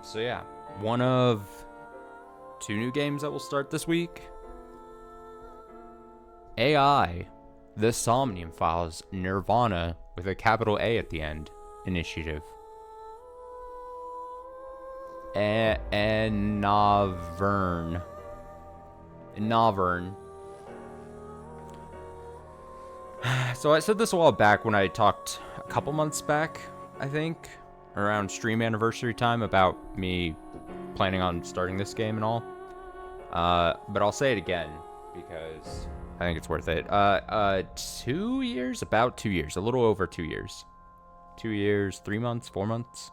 So yeah, one of two new games that will start this week. AI, the Somnium Files, nirvanA with a capital A at the end, initiative. And nirvanA. So I said this a while back when I talked a couple months back, I think, around stream anniversary time about me planning on starting this game and all. But I'll say it again because I think it's worth it. 2 years? About 2 years. A little over 2 years. 2 years, 3 months, 4 months?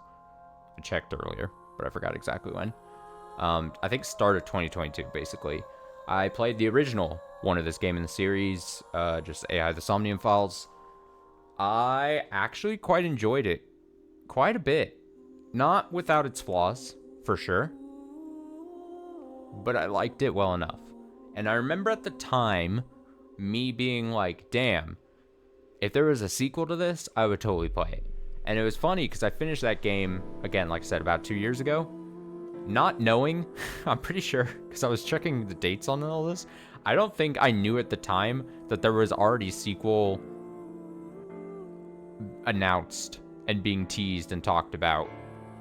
I checked earlier, but I forgot exactly when. I think start of 2022, basically. I played the original one of this game in the series, just AI the Somnium Files. I actually quite enjoyed it. Quite a bit. Not without its flaws, for sure. But I liked it well enough. And I remember at the time, me being like, damn, if there was a sequel to this, I would totally play it. And it was funny because I finished that game, again, like I said, about 2 years ago. Not knowing, I'm pretty sure, because I was checking the dates on all this, I don't think I knew at the time that there was already sequel announced and being teased and talked about.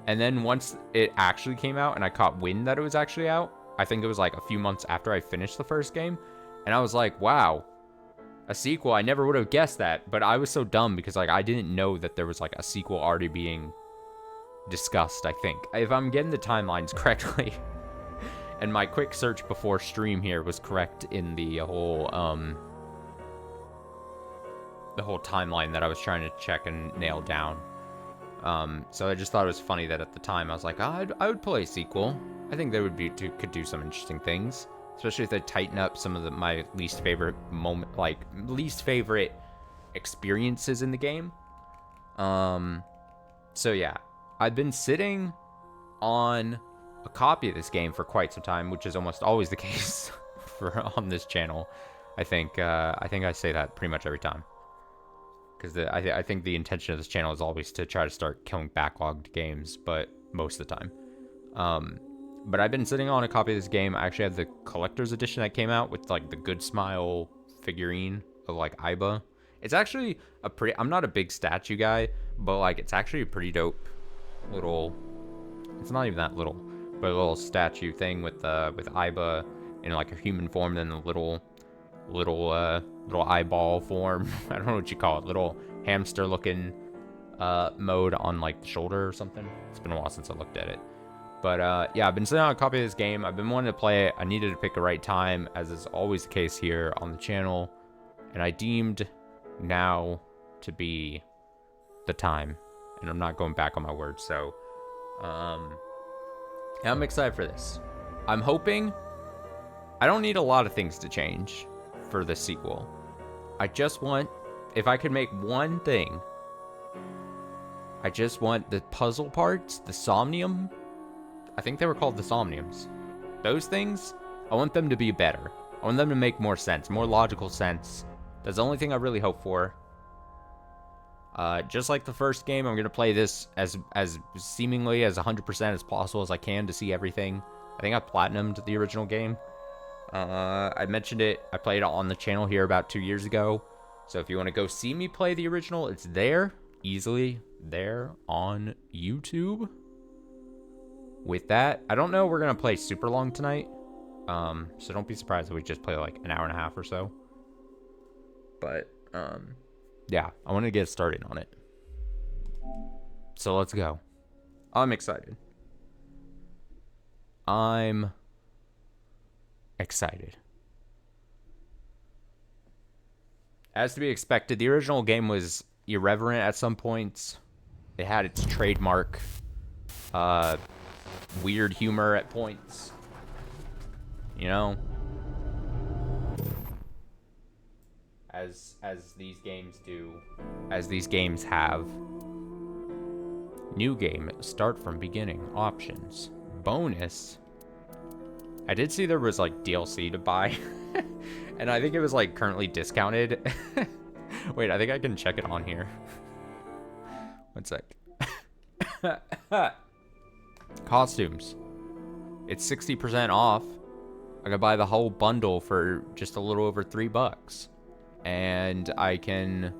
And then once it actually came out and I caught wind that it was actually out, I think it was like a few months after I finished the first game, and I was like, wow, a sequel. I never would have guessed that, but I was so dumb because like I didn't know that there was like a sequel already being discussed, I think. If I'm getting the timelines correctly. And my quick search before stream here was correct in the whole timeline that I was trying to check and nail down. So I just thought it was funny that at the time I was like, I would play a sequel. I think they could do some interesting things, especially if they tighten up some of my least favorite experiences in the game. So yeah, I've been sitting on a copy of this game for quite some time, which is almost always the case on this channel. I think I say that pretty much every time, because I think the intention of this channel is always to try to start killing backlogged games, but most of the time. But I've been sitting on a copy of this game. I actually had the collector's edition that came out with like the Good Smile figurine of like Iba. It's actually a pretty, I'm not a big statue guy, but like it's actually a pretty dope little, it's not even that little, but a little statue thing with Iba in like a human form, then the little eyeball form. I don't know what you call it, little hamster looking mode on like the shoulder or something. It's been a while since I looked at it. But yeah, I've been sitting on a copy of this game. I've been wanting to play it. I needed to pick the right time, as is always the case here on the channel. And I deemed now to be the time. And I'm not going back on my word. So I'm excited for this. I'm hoping, I don't need a lot of things to change for this sequel. I just want, if I could make one thing, I just want the puzzle parts, the Somnium. I think they were called the Somniums. Those things, I want them to be better. I want them to make more sense, more logical sense. That's the only thing I really hope for. Just like the first game, I'm going to play this as seemingly as 100% as possible as I can to see everything. I think I platinumed the original game. I mentioned it. I played it on the channel here about 2 years ago. So if you want to go see me play the original, it's there. Easily there on YouTube. With that, I don't know we're going to play super long tonight. So don't be surprised if we just play like an hour and a half or so. But, yeah, I want to get started on it. So let's go. I'm excited. I'm excited. As to be expected, the original game was irreverent at some points. It had its trademark weird humor at points. You know? As these games do. As these games have. New game, start from beginning, options. Bonus. I did see there was like DLC to buy. And I think it was like currently discounted. Wait, I think I can check it on here. One sec. Costumes. It's 60% off. I can buy the whole bundle for just a little over $3. And I can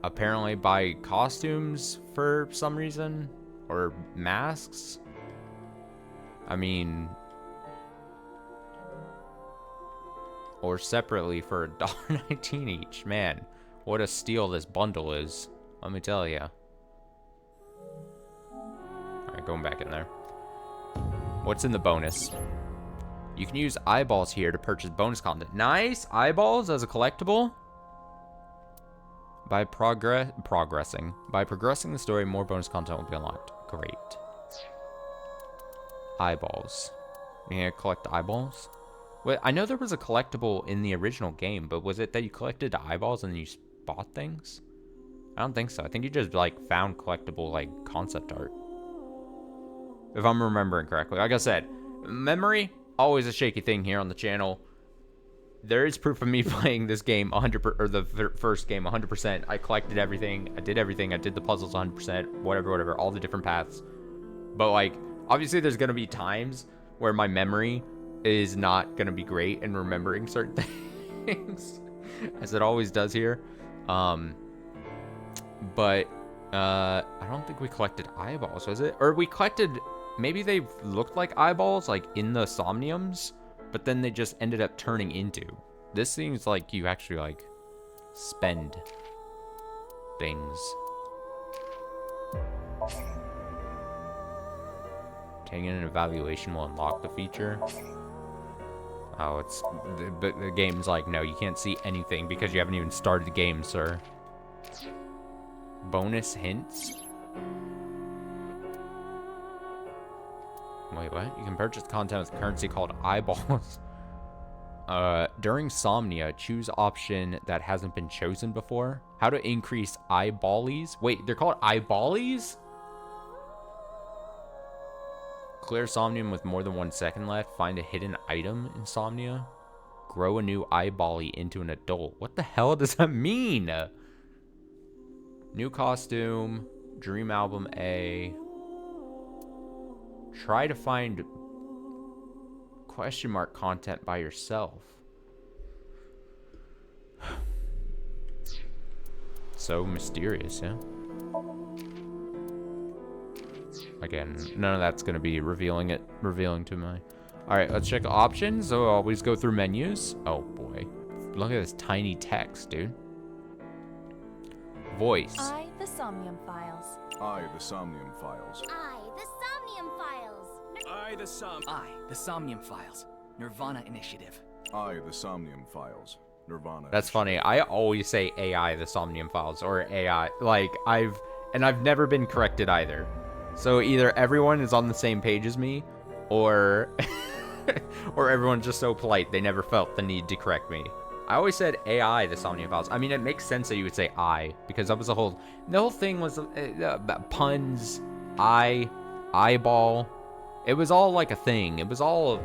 apparently buy costumes for some reason. Or masks. I mean... Or separately for $1.19 each. Man, what a steal this bundle is. Let me tell ya. Alright, going back in there. What's in the bonus? You can use eyeballs here to purchase bonus content. Nice! Eyeballs as a collectible? By progressing the story, more bonus content will be unlocked. Great. Eyeballs. You can collect eyeballs? Wait, I know there was a collectible in the original game, but was it that you collected eyeballs and you bought things? I don't think so. I think you just, like, found collectible, like, concept art. If I'm remembering correctly. Like I said, memory, always a shaky thing here on the channel. There is proof of me playing this game 100%, or the first game 100%. I collected everything. I did everything. I did the puzzles 100%. Whatever. All the different paths. But, like, obviously there's going to be times where my memory is not going to be great in remembering certain things. As it always does here. But I don't think we collected eyeballs, was it? Or we collected... Maybe they looked like eyeballs, like, in the somniums. But then they just ended up turning into. This seems like you actually, like, spend things. Taking an evaluation will unlock the feature. Oh, it's... But the game's like, no, you can't see anything because you haven't even started the game, sir. Bonus hints? Wait, what? You can purchase content with currency called eyeballs. During Somnia, choose option that hasn't been chosen before. How to increase eyeballies? Wait, they're called eyeballies? Clear Somnium with more than 1 second left. Find a hidden item in Somnia. Grow a new eyebally into an adult. What the hell does that mean? New costume. Dream album A. Try to find question mark content by yourself. So mysterious, yeah? Again, none of that's going to be revealing to my... Alright, let's check options. So always go through menus. Oh, boy. Look at this tiny text, dude. Voice. I, the Somnium Files. I, the Somnium Files. I, the Somnium Files. I, the Somnium Files. nirvanA Initiative. I, the Somnium Files. nirvanA. That's funny. I always say AI, the Somnium Files, or AI. Like, I've never been corrected either. So either everyone is on the same page as me, or or everyone's just so polite they never felt the need to correct me. I always said AI, the Somnium Files. I mean, it makes sense that you would say I, because that was the whole thing was puns, eyeball. It was all like a thing. It was all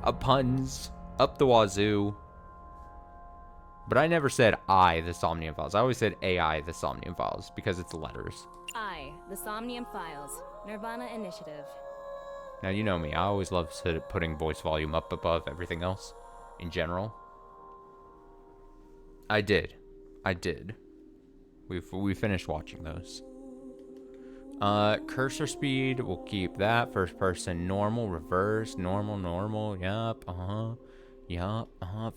a puns up the wazoo. But I never said I, the Somnium Files. I always said AI, the Somnium Files, because it's letters. I, the Somnium Files. nirvanA Initiative. Now, you know me. I always love putting voice volume up above everything else in general. I did. We finished watching those. Cursor speed, we'll keep that. First person, normal, reverse, normal, yup,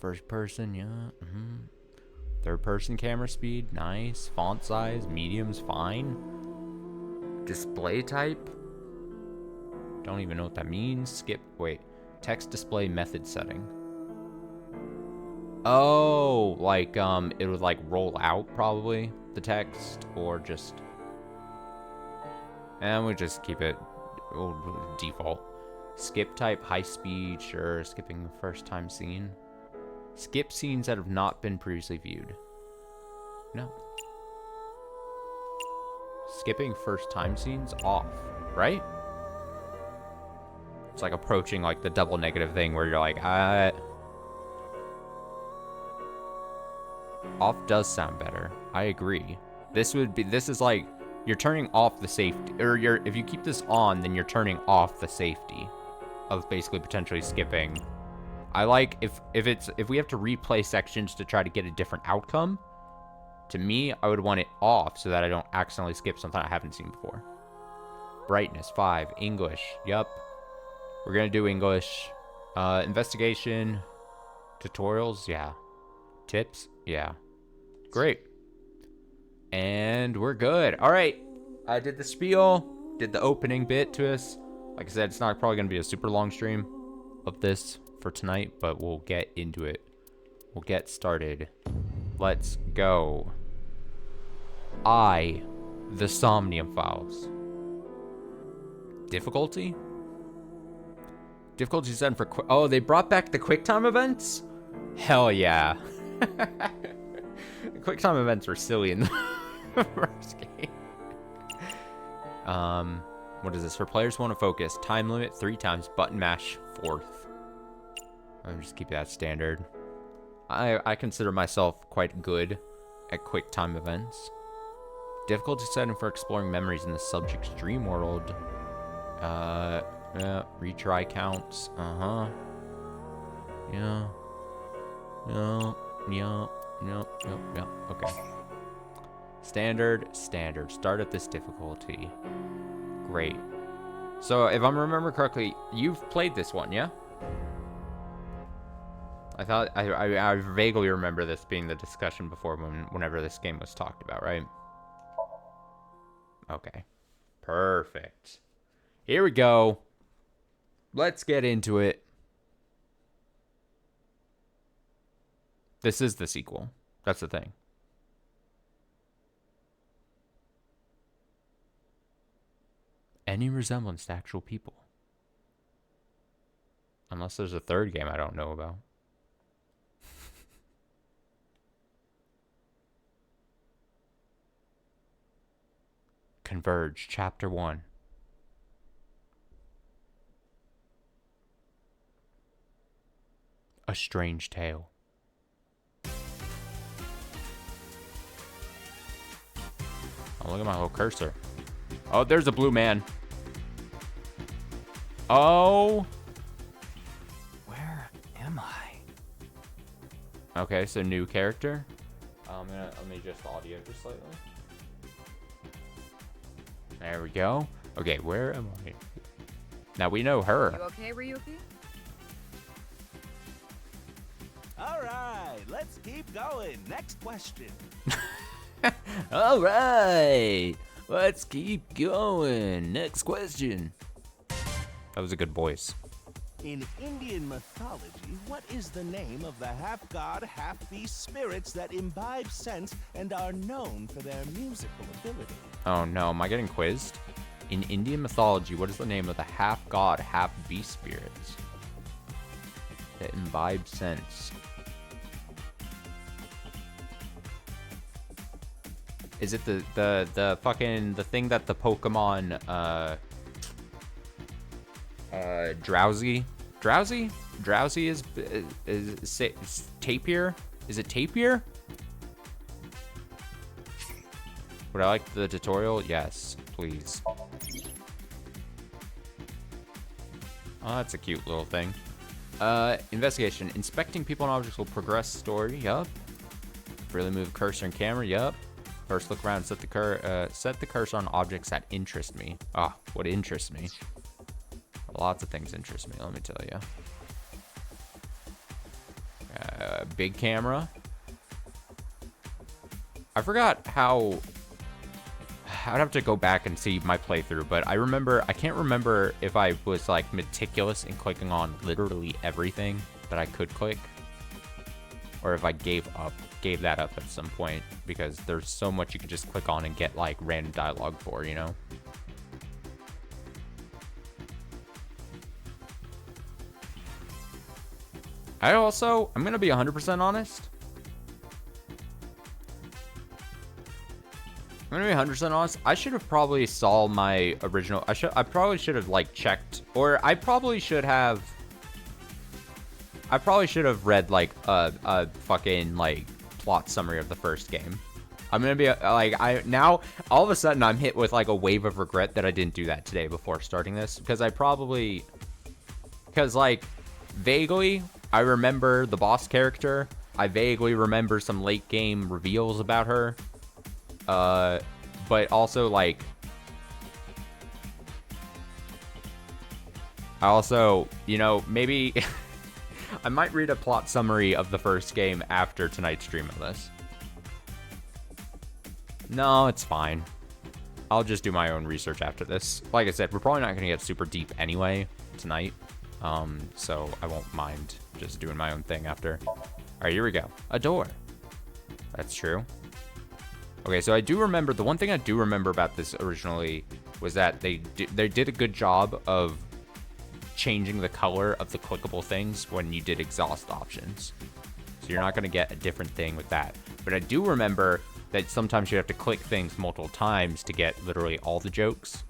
first person, yup, Third person camera speed, nice. Font size, medium's fine. Display type, don't even know what that means. Text display method setting. Oh, like, it would, like, roll out, probably, the text, or just... And we just keep it default. Skip type, high speed, sure. Skipping first time scene. Skip scenes that have not been previously viewed. No. Skipping first time scenes, off, right? It's like approaching, like, the double negative thing where you're like, Off does sound better. I agree. This is like you're turning off the safety, or if you keep this on, then you're turning off the safety of basically potentially skipping. I like if we have to replay sections to try to get a different outcome. To me, I would want it off so that I don't accidentally skip something I haven't seen before. Brightness 5, English. Yup. We're gonna do English. Investigation, tutorials. Yeah. Tips. Yeah. Great. And we're good. All right. I did the spiel. Did the opening bit to us. Like I said, it's not probably gonna be a super long stream of this for tonight, but we'll get into it. We'll get started. Let's go. The Somnium Files. Difficulty? Difficulty set for oh, they brought back the QuickTime events? Hell yeah. The QuickTime events were silly in the first game. What is this? For players who want to focus, time limit 3 times, button mash 4th. I'm just keep that standard. I consider myself quite good at quick time events. Difficulty setting for exploring memories in the subject's dream world. Yeah, retry counts. Yeah. Yeah. Okay. Standard. Start at this difficulty. Great. So, if I'm remembering correctly, you've played this one, yeah? I thought I vaguely remember this being the discussion before whenever this game was talked about, right? Okay. Perfect. Here we go. Let's get into it. This is the sequel. That's the thing. Any resemblance to actual people. Unless there's a third game I don't know about. Converge, Chapter 1. A Strange Tale. Oh, look at my little cursor. Oh, there's a blue man. Oh. Where am I? Okay, so new character. Let me adjust the audio just slightly. There we go. Okay, where am I? Now we know her. You okay, Ryuki? All right, let's keep going. Next question. All right, let's keep going. Next question. That was a good voice. In Indian mythology, what is the name of the half-god, half-beast spirits that imbibe sense and are known for their musical ability? Oh no, am I getting quizzed? In Indian mythology, what is the name of the half-god, half-beast spirits that imbibe sense? Is it the fucking the thing that the Pokemon Drowsy is Tapir? Is it Tapir? Would I like the tutorial? Yes, please. Oh, that's a cute little thing. Investigation. Inspecting people and objects will progress story. Yup. Freely move cursor and camera. Yup. First look around. Set the cursor on objects that interest me. Ah, what interests me? Lots of things interest me, let me tell you. Big camera. I forgot how... I'd have to go back and see my playthrough, but I can't remember if I was like meticulous in clicking on literally everything that I could click, or if I gave that up at some point, because there's so much you could just click on and get like random dialogue for, you know? I'm gonna be 100% honest. I'm gonna be 100% honest. I should have probably saw my original. I probably should have like checked, or I probably should have read like a fucking like plot summary of the first game I'm gonna be like, now all of a sudden I'm hit with like a wave of regret that I didn't do that today before starting this, because like vaguely I remember the boss character. I vaguely remember some late game reveals about her. But also like, I also, you know, maybe I might read a plot summary of the first game after tonight's stream of this. No, it's fine. I'll just do my own research after this. Like I said, we're probably not going to get super deep anyway tonight. So I won't mind just doing my own thing after. All right, here we go. A door. That's true. Okay, so I do remember, the one thing I do remember about this originally was that they did a good job of changing the color of the clickable things when you did exhaust options. So you're not going to get a different thing with that. But I do remember that sometimes you have to click things multiple times to get literally all the jokes.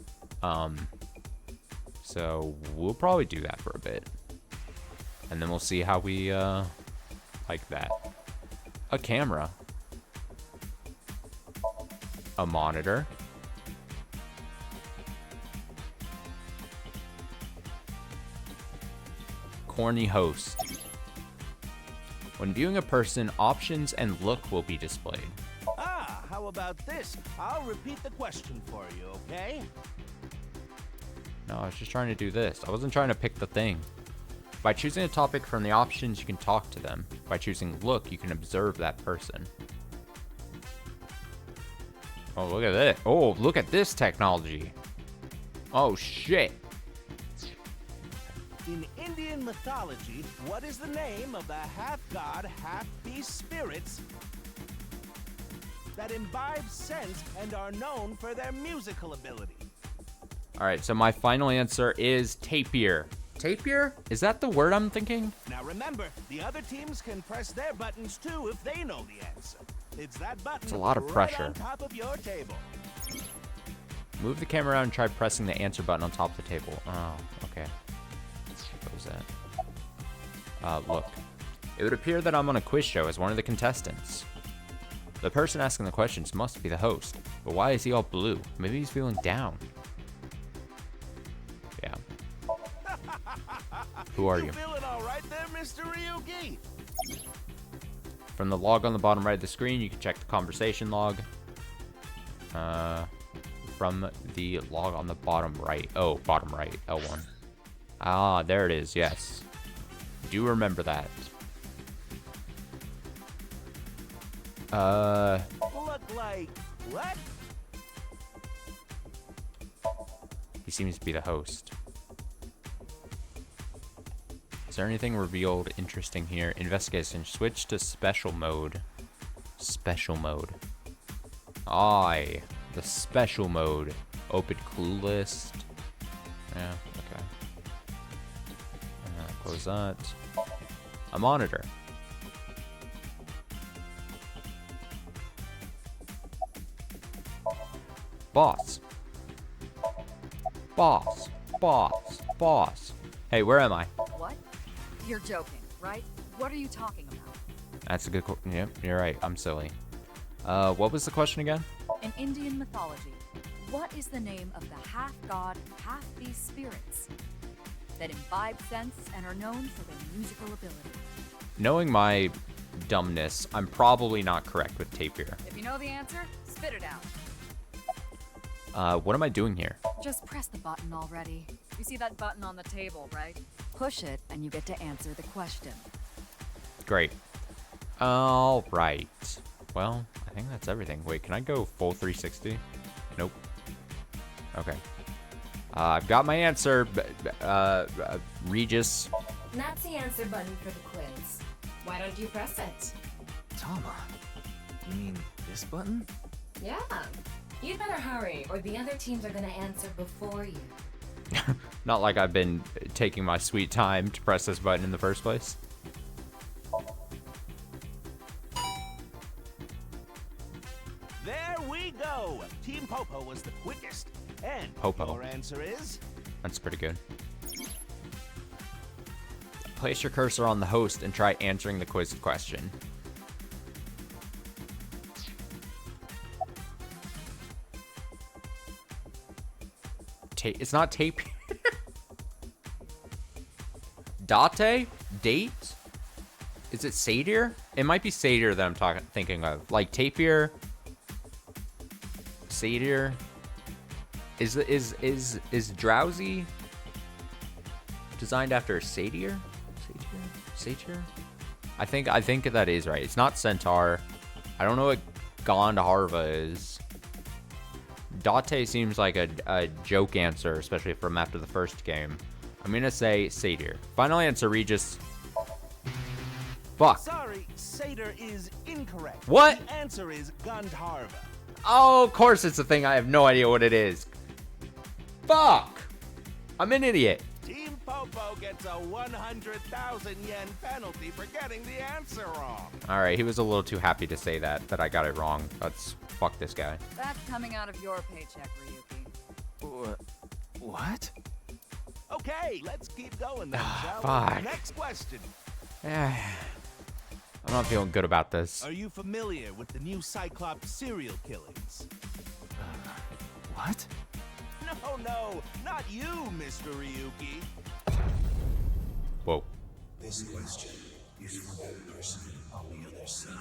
So we'll probably do that for a bit. And then we'll see how we like that. A camera. A monitor. Corny host. When viewing a person, options and look will be displayed. Ah, how about this? I'll repeat the question for you, okay? No, I was just trying to do this. I wasn't trying to pick the thing. By choosing a topic from the options, you can talk to them. By choosing look, you can observe that person. Oh, look at this. Oh, look at this technology. Oh, shit. In Indian mythology, what is the name of the half-god, half-beast spirits that imbibe sense and are known for their musical ability? All right, so my final answer is tapir. Tapir? Is that the word I'm thinking? Now remember, the other teams can press their buttons too if they know the answer. It's that button. It's a lot of pressure. Right on top of your table. Move the camera around and try pressing the answer button on top of the table. Oh, okay. What was that? Look. It would appear that I'm on a quiz show as one of the contestants. The person asking the questions must be the host. But why is he all blue? Maybe he's feeling down. Yeah. Who are you? Feeling all right there, Mr. Ryugi? From the log on the bottom right of the screen, you can check the conversation log. From the log on the bottom right. Oh, bottom right. L1. Ah, there it is. Yes. Do remember that. Look like what? He seems to be the host. Is there anything revealed interesting here? Investigation. Switch to special mode. Special mode. Aye. The special mode. Open clue list. Yeah, okay. Close that. A monitor. Boss. Boss. Boss. Boss. Hey, where am I? What? You're joking, right? What are you talking about? That's a good question. Yep, you're right. I'm silly. What was the question again? In Indian mythology, what is the name of the half-god, half-beast spirits that imbibe sense and are known for their musical ability? Knowing my dumbness, I'm probably not correct with tapir. If you know the answer, spit it out. What am I doing here? Just press the button already. You see that button on the table, right? Push it and you get to answer the question. Great. All right. Well, I think that's everything. Wait, can I go full 360? Nope. Okay. I've got my answer, Regis. That's the answer button for the quiz. Why don't you press it? Tama, you mean this button? Yeah. You'd better hurry, or the other teams are gonna answer before you. Not like I've been taking my sweet time to press this button in the first place. There we go. Team Popo was the quickest. And Popo. your answer is? That's pretty good. Place your cursor on the host and try answering the quiz question. It's not tape. Date? Date? Is it satyr? It might be satyr that I'm thinking of. Like tapir. Satyr. Is drowsy designed after a satyr? Satyr? I think that is right. It's not centaur. I don't know what Gandharva is. Date seems like a joke answer, especially from after the first game. I'm gonna say satyr. Final answer, Regis. Fuck. Sorry, satyr is incorrect. What? The answer is Gandharva. Oh, of course it's a thing. I have no idea what it is. Fuck. I'm an idiot. Team Popo gets a 100,000 yen penalty for getting the answer wrong. All right, he was a little too happy to say that I got it wrong. Fuck this guy. That's coming out of your paycheck, Ryuki. What? Okay, let's keep going then, shall fuck. we? Next question. I'm not feeling good about this. Are you familiar with the new Cyclops serial killings? What? No, not you, Mr. Ryuki. Whoa. This question is for that person on the other side.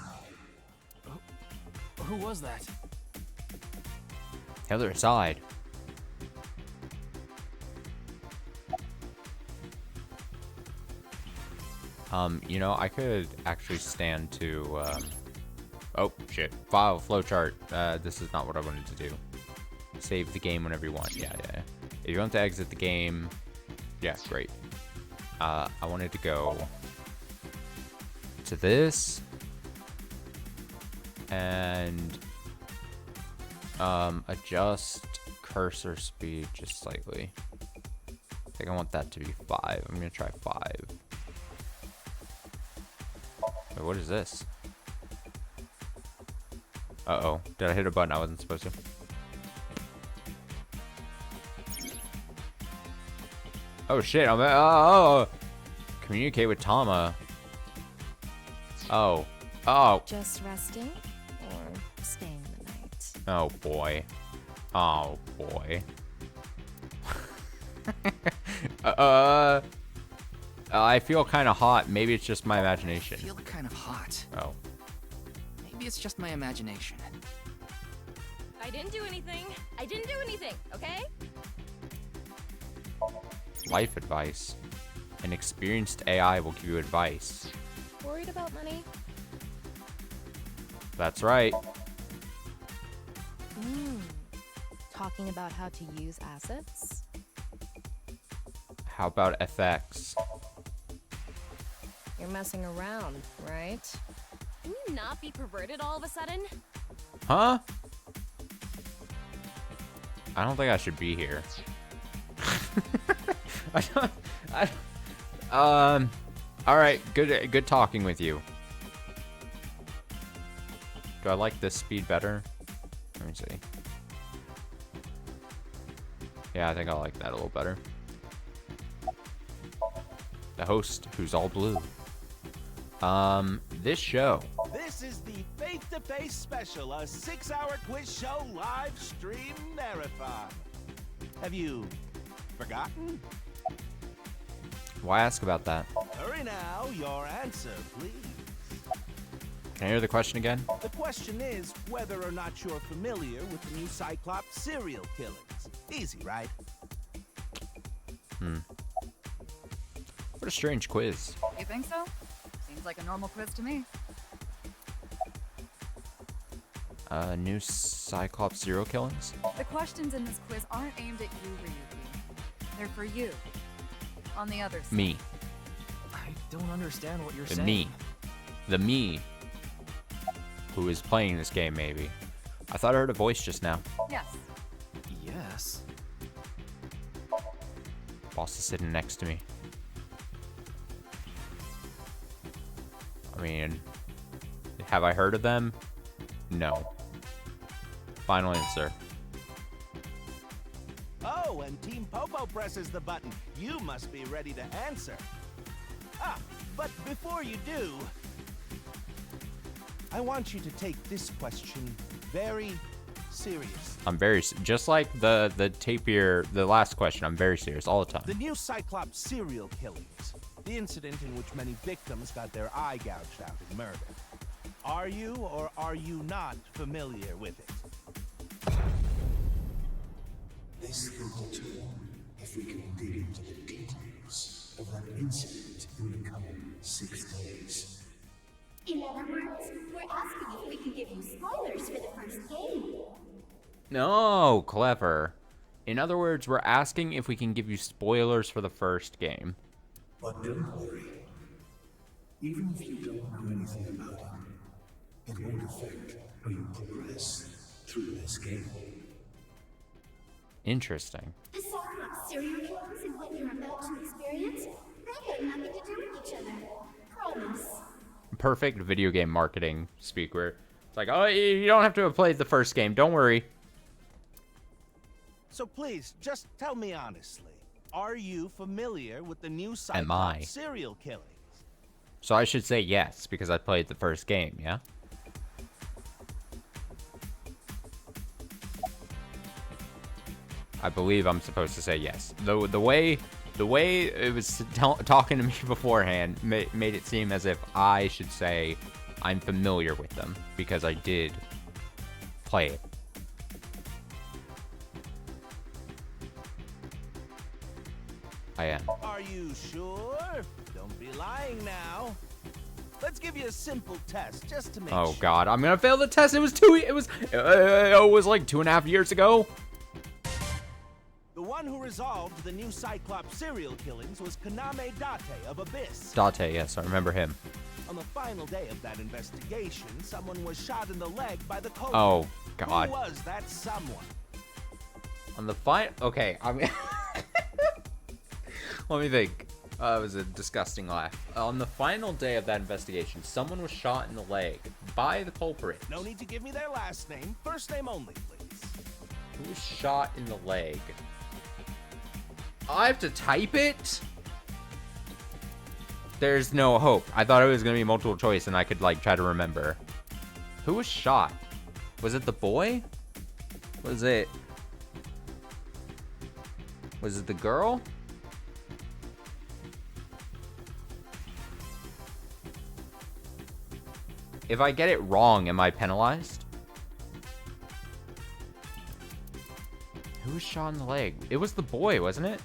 Who was that? The other side. You know, I could actually stand to, oh, shit. File, flowchart. This is not what I wanted to do. Save the game whenever you want. Yeah. If you want to exit the game, yeah, great. I wanted to go to this. And, adjust cursor speed just slightly. I think I want that to be 5. I'm gonna try 5. Wait, what is this? Uh-oh. Did I hit a button I wasn't supposed to? Oh shit, communicate with Tama. Oh. Just resting or staying the night? Oh boy. Oh boy. I feel kind of hot. Maybe it's just my imagination. I feel kind of hot. Oh. Maybe it's just my imagination. I didn't do anything. Okay? Life advice. An experienced AI will give you advice. Worried about money? That's right. Talking about how to use assets? How about FX? You're messing around, right? Can you not be perverted all of a sudden? Huh? I don't think I should be here. All right. Good talking with you. Do I like this speed better? Let me see. Yeah, I think I like that a little better. The host, who's all blue. This show. This is the Face-to-Face Special, a 6-hour quiz show live stream marathon. Have you forgotten? Why ask about that? Hurry now, your answer, please. Can I hear the question again? The question is whether or not you're familiar with the new Cyclops serial killings. Easy, right? What a strange quiz. You think so? Seems like a normal quiz to me. New Cyclops serial killings? The questions in this quiz aren't aimed at you, Ryuki. They're for you. On the other side. Me. I don't understand what you're The saying. me. The me. Who is playing this game, maybe. I thought I heard a voice just now. Yes. Yes. Boss is sitting next to me. I mean, have I heard of them? No. Final answer. Oh, and Team Popo presses the button. You must be ready to answer. But before you do, I want you to take this question very serious. I'm just like the tapir, the last question. I'm very serious all the time. The new Cyclops serial killings. The incident in which many victims got their eye gouged out in murder. Are you or are you not familiar with it? This will determine if we can dig into the details of that incident in the coming 6 days. In other words, we're asking if we can give you spoilers for the first game. No, clever. In other words, we're asking if we can give you spoilers for the first game. But don't worry. Even if you don't know anything about it, it won't affect how you progress through this game. Interesting. The Cyclops serial killers and what you're about to experience, they have nothing to do with each other. Promise. Perfect video game marketing speaker. It's like, oh, you don't have to have played the first game. Don't worry. So please, just tell me honestly. Are you familiar with the new Am I? Cyclops serial killings? So I should say yes, because I played the first game, yeah? I believe I'm supposed to say yes. The way it was talking to me beforehand made it seem as if I should say I'm familiar with them, because I did play it. I am. Are you sure? Don't be lying now. Let's give you a simple test just to make Oh sure. God, I'm gonna fail the test. It was like 2.5 years ago. The one who resolved the new Cyclops serial killings was Kaname Date of Abyss. Date, yes, I remember him. On the final day of that investigation, someone was shot in the leg by the culprit. Oh God. Who was that someone? On the okay, I mean, let me think. It was a disgusting laugh. On the final day of that investigation, someone was shot in the leg by the culprit. No need to give me their last name. First name only, please. Who was shot in the leg? I have to type it? There's no hope. I thought it was going to be multiple choice and I could, like, try to remember. Who was shot? Was it the boy? Was it the girl? If I get it wrong, am I penalized? Who was shot in the leg? It was the boy, wasn't it?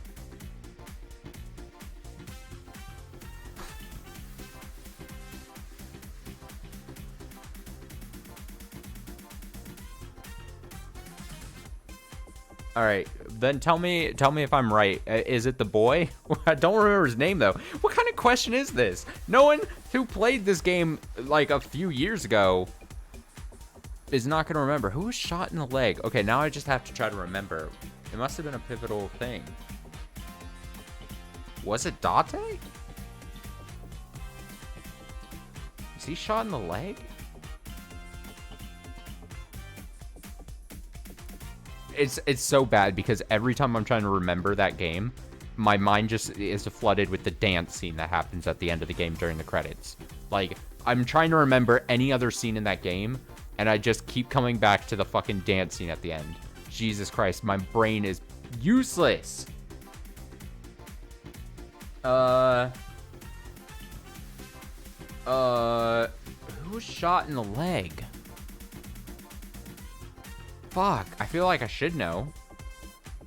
All right, then tell me if I'm right. Is it the boy? I don't remember his name though. What kind of question is this? No one who played this game like a few years ago is not gonna remember. Who was shot in the leg? Okay, now I just have to try to remember. It must have been a pivotal thing. Was it Date? Is he shot in the leg? It's so bad because every time I'm trying to remember that game, my mind just is flooded with the dance scene that happens at the end of the game during the credits. Like, I'm trying to remember any other scene in that game, and I just keep coming back to the fucking dance scene at the end. Jesus Christ, my brain is useless. Who was shot in the leg? Fuck, I feel like I should know.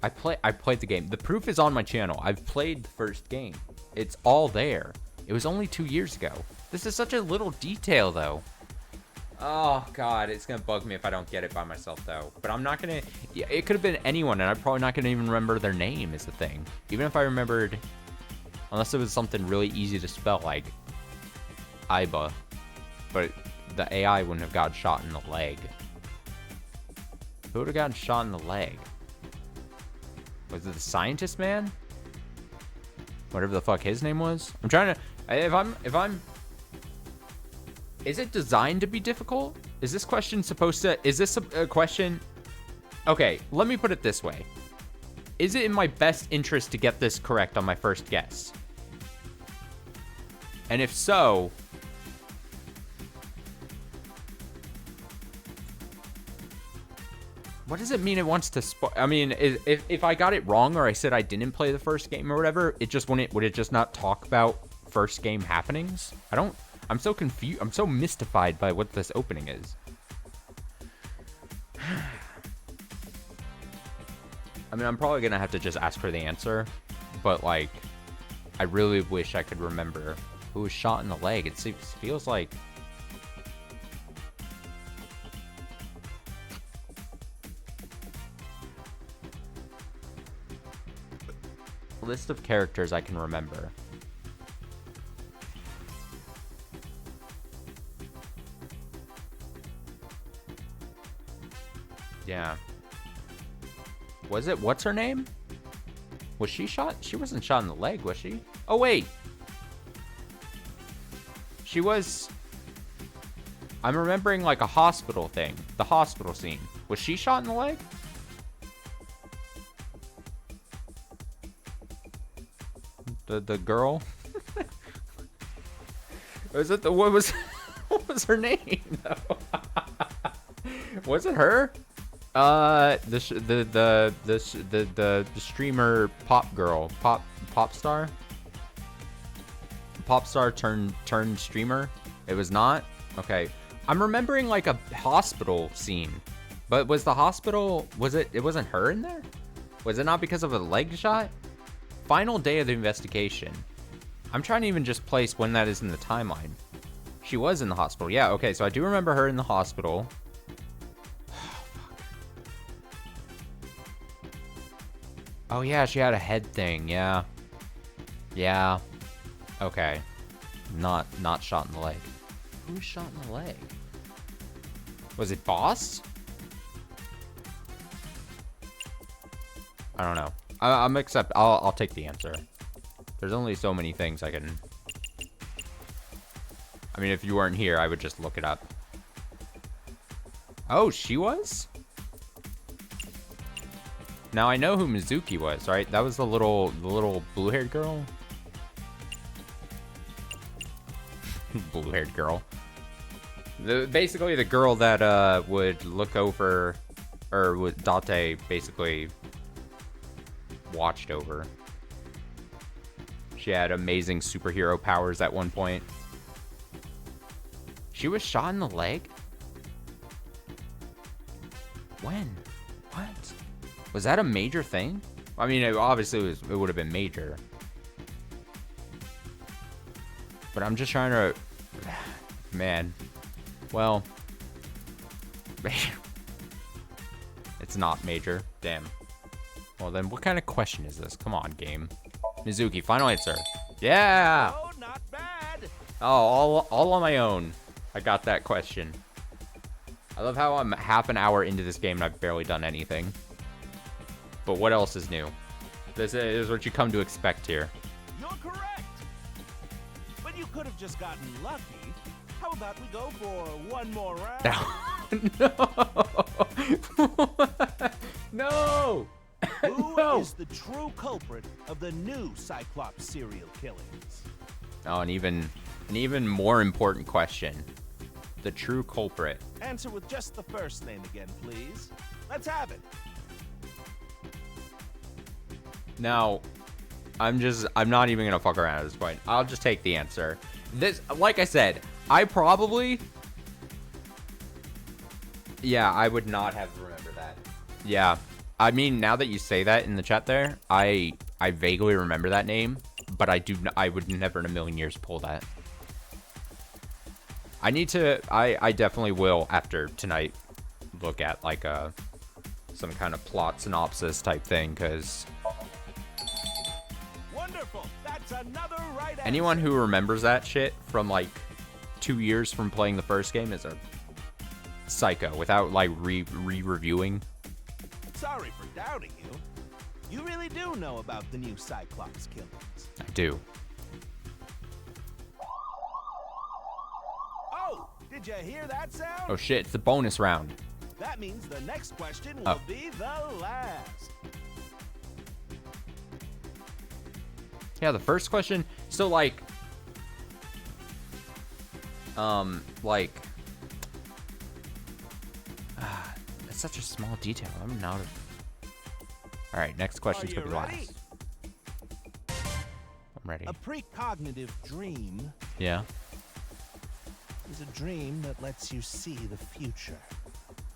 I played the game. The proof is on my channel. I've played the first game. It's all there. It was only 2 years ago. This is such a little detail, though. Oh, God, it's going to bug me if I don't get it by myself, though. But I'm not going to... Yeah, it could have been anyone, and I'm probably not going to even remember their name is the thing. Even if I remembered... Unless it was something really easy to spell, like... Iba. But the AI wouldn't have got shot in the leg. Who would have gotten shot in the leg? Was it the scientist man? Whatever the fuck his name was? I'm trying to... If I'm... Is it designed to be difficult? Is this question supposed to... Is this a question... Okay, let me put it this way. Is it in my best interest to get this correct on my first guess? And if so... What does it mean it wants to I mean, if I got it wrong or I said I didn't play the first game or whatever, it just wouldn't, would it just not talk about first game happenings? I'm so confused. I'm so mystified by what this opening is. I mean, I'm probably gonna have to just ask for the answer, but like, I really wish I could remember who was shot in the leg. It feels like... List of characters I can remember. Yeah. Was it, what's her name? Was she shot? She wasn't shot in the leg, was she? Oh, wait. She was... I'm remembering like a hospital thing. The hospital scene. Was she shot in the leg? The girl? Was it the... What was her name, though? Was it her? The streamer pop girl, pop star turned streamer. It was not. Okay, I'm remembering like a hospital scene, but was the hospital? Was it? It wasn't her in there. Was it not because of a leg shot? Final day of the investigation. I'm trying to even just place when that is in the timeline. She was in the hospital. Yeah. Okay, so I do remember her in the hospital. Oh yeah, she had a head thing, yeah. Yeah. Okay. Not shot in the leg. Who was shot in the leg? Was it Boss? I don't know. I'll take the answer. There's only so many things I can... I mean, if you weren't here, I would just look it up. Oh, she was? Now I know who Mizuki was, right? That was the little blue-haired girl. Blue-haired girl. Basically the girl that would look over, or would Date basically watched over. She had amazing superhero powers at one point. She was shot in the leg? When? What? Was that a major thing? I mean, obviously it would have been major. But I'm just trying to... Man. Well. It's not major. Damn. Well then, what kind of question is this? Come on, game. Mizuki, final answer. Yeah! Oh, not bad. Oh, all on my own. I got that question. I love how I'm half an hour into this game and I've barely done anything. But what else is new? This is what you come to expect here. You're correct. But you could have just gotten lucky. How about we go for one more round? No! Who is the true culprit of the new Cyclops serial killings? Oh, an even more important question. The true culprit. Answer with just the first name again, please. Let's have it. Now, I'm not even gonna fuck around at this point. I'll just take the answer. This, like I said, I probably... Yeah, I would not have remembered that. Yeah. I mean, now that you say that in the chat there, I vaguely remember that name, but I would never in a million years pull that. I definitely will, after tonight, look at, like, some kind of plot synopsis type thing, because... Wonderful. That's another right answer. Anyone who remembers that shit from, like, 2 years from playing the first game is a psycho, without, like, re-reviewing. Sorry for doubting you. You really do know about the new Cyclops killings. I do. Oh, did you hear that sound? Oh shit, it's the bonus round. That means the next question will be the last. Yeah, the first question, so like, such a small detail. I'm not. All right, next question's gonna be last. I'm ready. A precognitive dream. Yeah. Is a dream that lets you see the future.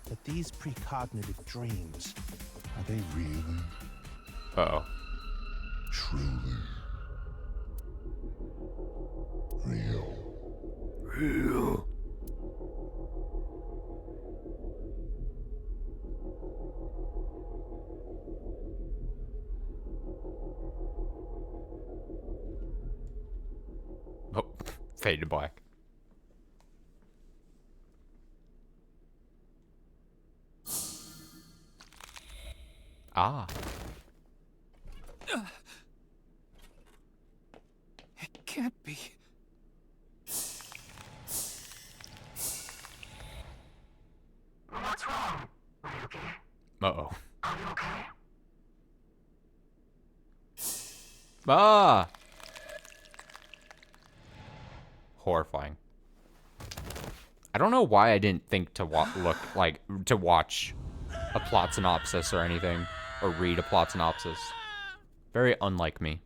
But these precognitive dreams, are they really? Uh-oh. Truly. Real. Oh, fade to black. Ah. It can't be. What's wrong? Are you okay? Uh-oh. Are you okay? Ah! Horrifying. I don't know why I didn't think to watch a plot synopsis or anything, or read a plot synopsis. Very unlike me.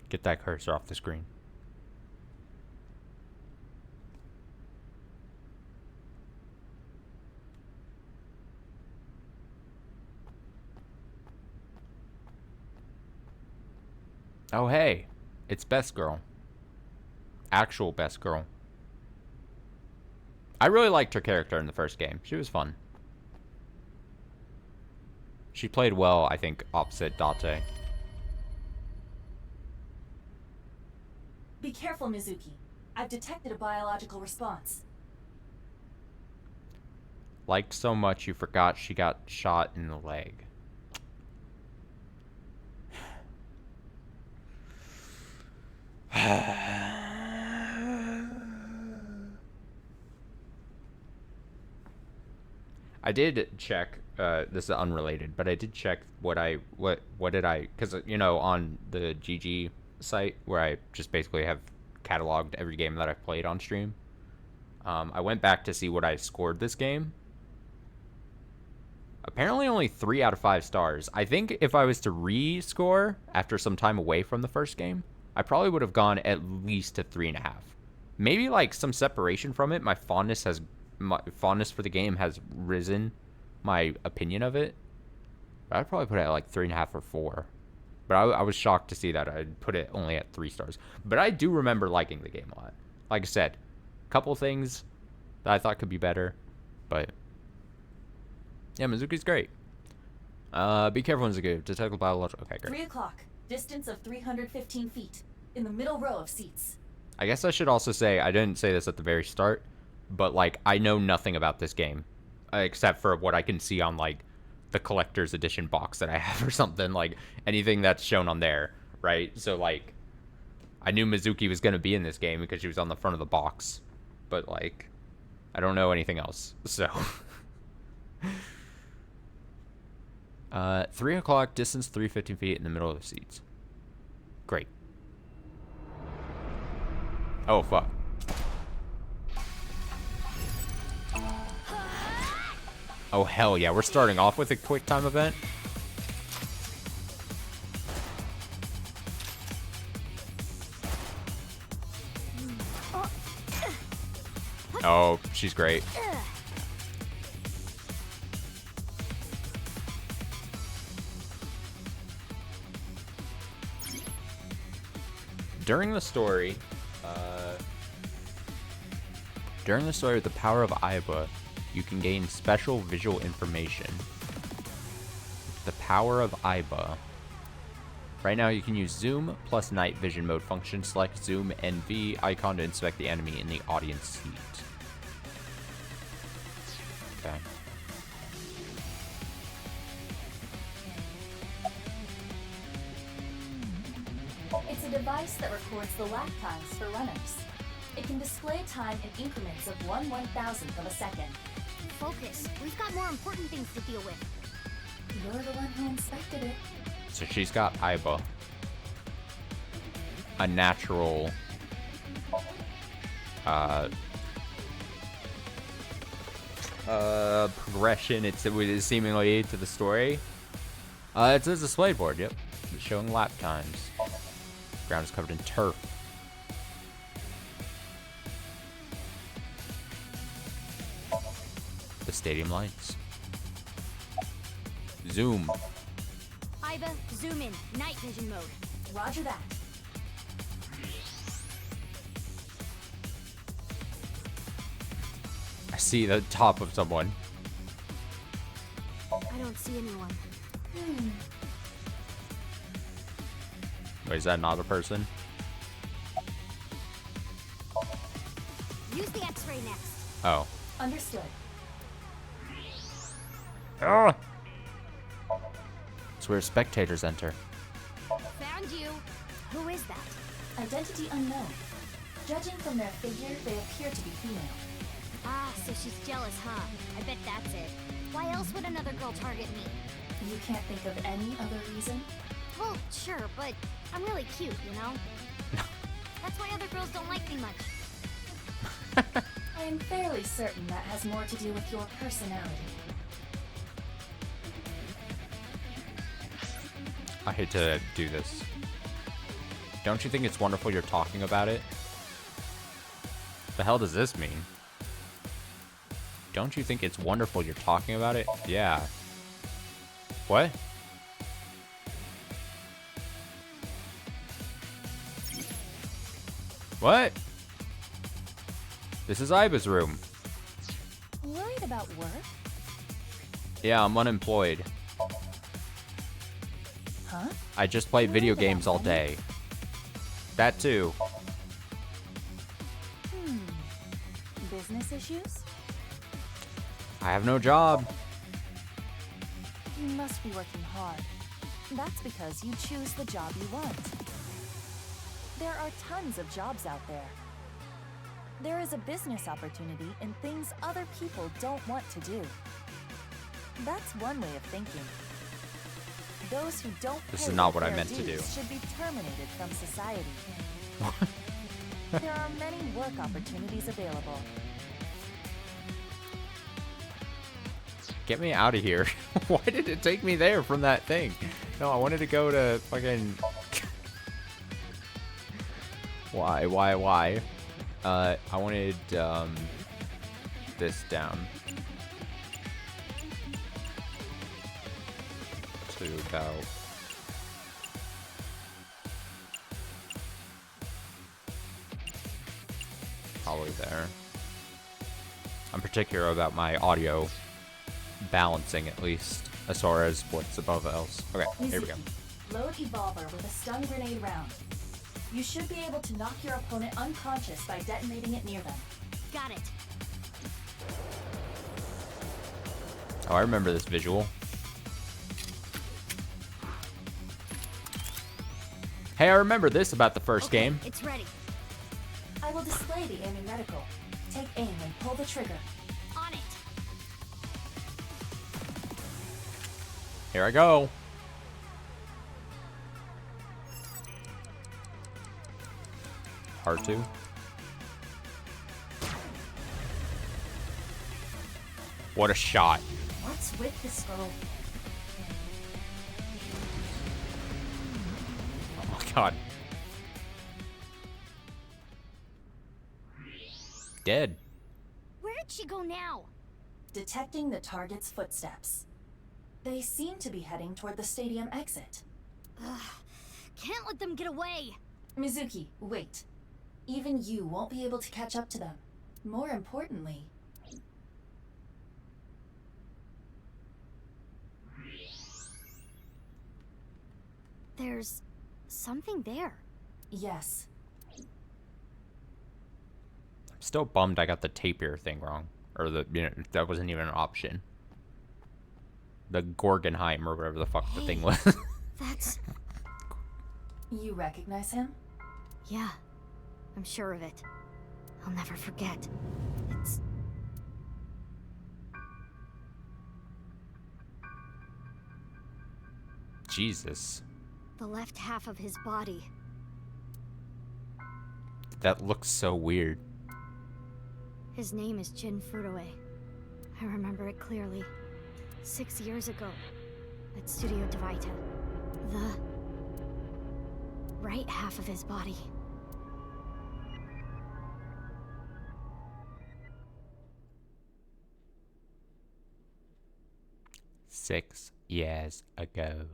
Get that cursor off the screen. Oh, hey. It's Best Girl. Actual Best Girl. I really liked her character in the first game. She was fun. She played well, I think, opposite Date. Be careful, Mizuki. I've detected a biological response. Liked so much you forgot she got shot in the leg. I did check, this is unrelated, but I did check what did I, because, you know, on the GG site, where I just basically have cataloged every game that I've played on stream, I went back to see what I scored this game. Apparently only 3 out of 5 stars. I think if I was to re-score after some time away from the first game, I probably would have gone at least to 3.5. Maybe like some separation from it. My fondness for the game has risen my opinion of it. But I'd probably put it at like 3.5 or 4. But I was shocked to see that I'd put it only at 3 stars. But I do remember liking the game a lot. Like I said, a couple things that I thought could be better. But yeah, Mizuki's great. Be careful, Mizuki. Detect the biological. Okay, great. 3 o'clock. Distance of 315 feet. In the middle row of seats. I guess I should also say, I didn't say this at the very start, but like, I know nothing about this game. Except for what I can see on like the collector's edition box that I have or something. Like, anything that's shown on there, right? So like, I knew Mizuki was going to be in this game because she was on the front of the box. But like, I don't know anything else, so... 3 o'clock, distance 315 feet in the middle of the seats. Great. Oh, fuck. Oh, hell yeah. We're starting off with a quick time event. Oh, she's great. During the story with the power of Aiba, you can gain special visual information. The power of Aiba. Right now you can use zoom plus night vision mode function. Select zoom NV icon to inspect the enemy in the audience seat. Okay. It's a device that records the lap times for runners. It can display time in increments of 1/1000th of a second. Focus. We've got more important things to deal with. You're the one who inspected it. So she's got Iba. A natural progression it's seemingly to the story. It's a display board, yep. It's showing lap times. Ground is covered in turf. The stadium lights. Zoom. Iba, zoom in. Night vision mode. Roger that. I see the top of someone. I don't see anyone. Wait, is that not a person? Use the X-ray next. Oh. Understood. Ah! It's where spectators enter. Found you. Who is that? Identity unknown. Judging from their figure, they appear to be female. Ah, so she's jealous, huh? I bet that's it. Why else would another girl target me? You can't think of any other reason? Well, sure, but I'm really cute, you know? That's why other girls don't like me much. I am fairly certain that has more to do with your personality. I hate to do this. Don't you think it's wonderful you're talking about it? The hell does this mean? Don't you think it's wonderful you're talking about it? Yeah. What? What? This is Iba's room. Worried about work? Yeah, I'm unemployed. Huh? I just play video games all day. That too. Business issues? I have no job. You must be working hard. That's because you choose the job you want. There are tons of jobs out there. There is a business opportunity in things other people don't want to do. That's one way of thinking. Those who don't This pay is not what their I meant to dues do. should be terminated from society. There are many work opportunities available. Get me out of here. Why did it take me there from that thing? No, I wanted to go to fucking... Why? I wanted, this down. To about... Probably there. I'm particular about my audio balancing, at least, as far as what's above else. Okay, here we go. Load Evolver with a stun grenade round. You should be able to knock your opponent unconscious by detonating it near them. Got it. Oh, I remember this visual. Hey, I remember this about the first game. It's ready. I will display the aiming reticle. Take aim and pull the trigger. On it. Here I go. R2. What a shot. What's with the scroll? Oh my god. Dead. Where did she go now? Detecting the target's footsteps. They seem to be heading toward the stadium exit. Ugh, can't let them get away. Mizuki, wait. Even you won't be able to catch up to them. More importantly... There's something there. Yes. I'm still bummed I got the tapir thing wrong. Or that wasn't even an option. The Gorgenheim or whatever the fuck the thing was. That's... You recognize him? Yeah, I'm sure of it. I'll never forget. It's... Jesus. The left half of his body. That looks so weird. His name is Jin Furue. I remember it clearly. 6 years ago, at Studio Devita. The right half of his body. Six years ago.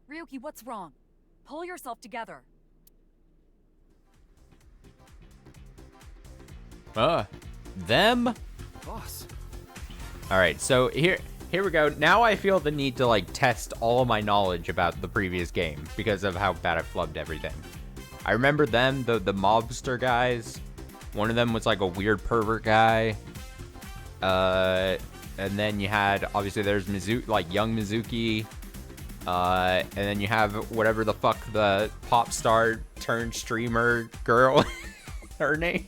Ryuki, what's wrong? Pull yourself together. Them? Boss. Alright, so here we go. Now I feel the need to like test all of my knowledge about the previous game because of how bad I flubbed everything. I remember them, the mobster guys. One of them was like a weird pervert guy. And then you had, obviously there's like young Mizuki. And then you have whatever the fuck the pop star turned streamer girl, her name.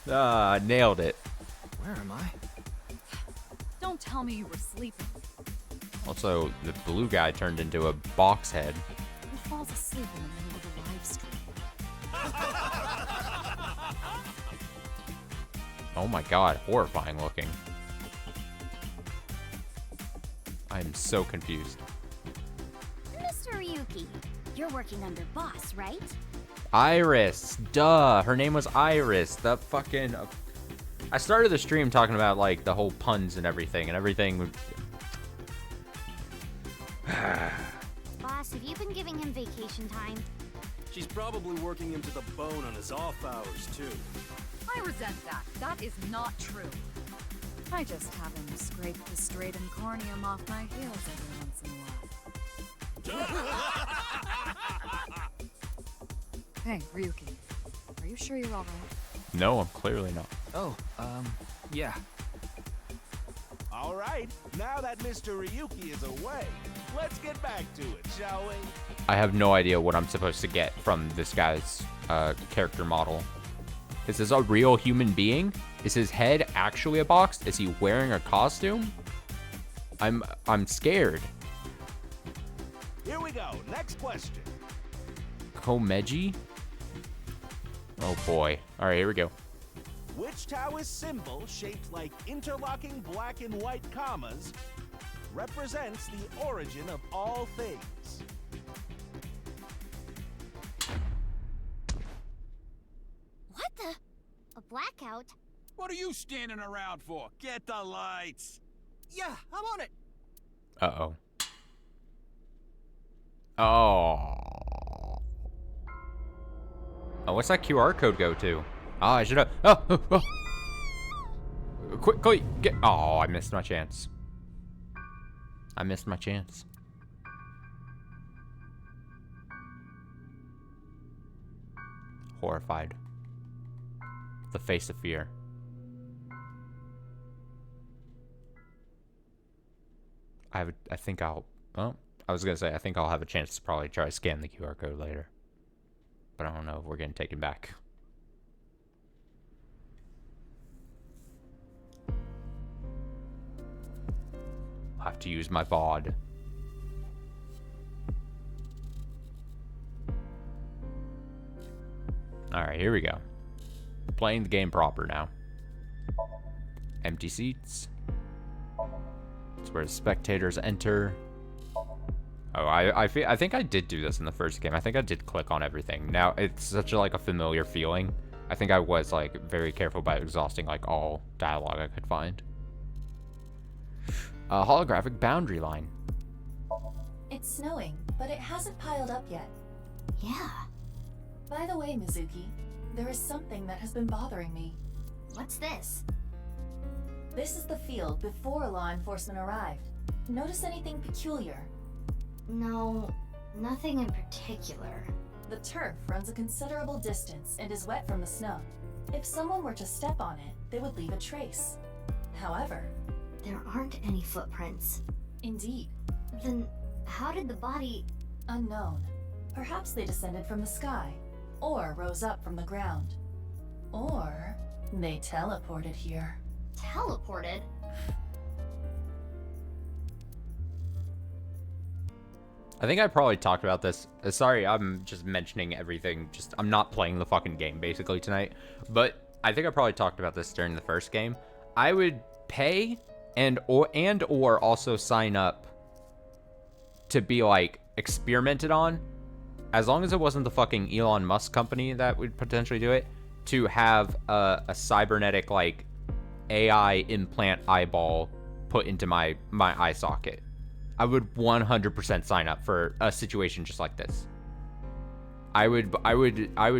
Nailed it. Where am I? Don't tell me you were sleeping. Also, the blue guy turned into a box head. Who falls asleep in the middle of a live stream? Oh my god, horrifying looking. I'm so confused. Mr. Ryuki, you're working under boss, right? Iris, duh. Her name was Iris. The fucking. I started the stream talking about like the whole puns and everything, Boss, have you been giving him vacation time? She's probably working him to the bone on his off hours, too. I resent that. That is not true. I just have him scrape the stratum corneum off my heels every once in a while. Hey, Ryuki. Are you sure you're alright? No, I'm clearly not. Oh, yeah. All right, now that Mr. Ryuki is away, let's get back to it, shall we? I have no idea what I'm supposed to get from this guy's character model. Is this a real human being? Is his head actually a box? Is he wearing a costume? I'm scared. Here we go. Next question. Komeji? Oh boy. All right, here we go. Which Taoist symbol, shaped like interlocking black and white commas, represents the origin of all things? What the? A blackout? What are you standing around for? Get the lights! Yeah, I'm on it. Uh-oh. Oh. Oh, what's that QR code go to? Oh, I should have. Oh. Quickly, get. Oh, I missed my chance. Horrified. The face of fear. I think I'll. Oh, I was gonna say I think I'll have a chance to probably try to scan the QR code later. But I don't know if we're getting taken back. I'll have to use my VOD. Alright, here we go. Playing the game proper now. Empty seats. It's where spectators enter. Oh, I think I did do this in the first game. I think I did click on everything. Now, it's such a familiar feeling. I think I was like very careful about exhausting like all dialogue I could find. Holographic boundary line. It's snowing, but it hasn't piled up yet. Yeah. By the way, Mizuki, there is something that has been bothering me. What's this? This is the field before law enforcement arrived. Notice anything peculiar? No, nothing in particular. The turf runs a considerable distance and is wet from the snow. If someone were to step on it, they would leave a trace. However, there aren't any footprints. Indeed. Then how did the body... Unknown. Perhaps they descended from the sky. or rose up from the ground. Or they teleported here. Teleported? I think I probably talked about this. Sorry, I'm just mentioning everything. I'm not playing the fucking game basically tonight. But I think I probably talked about this during the first game. I would pay and or also sign up to be like experimented on, as long as it wasn't the fucking Elon Musk company that would potentially do it, to have a cybernetic like AI implant eyeball put into my eye socket. I would 100% sign up for a situation just like this. I would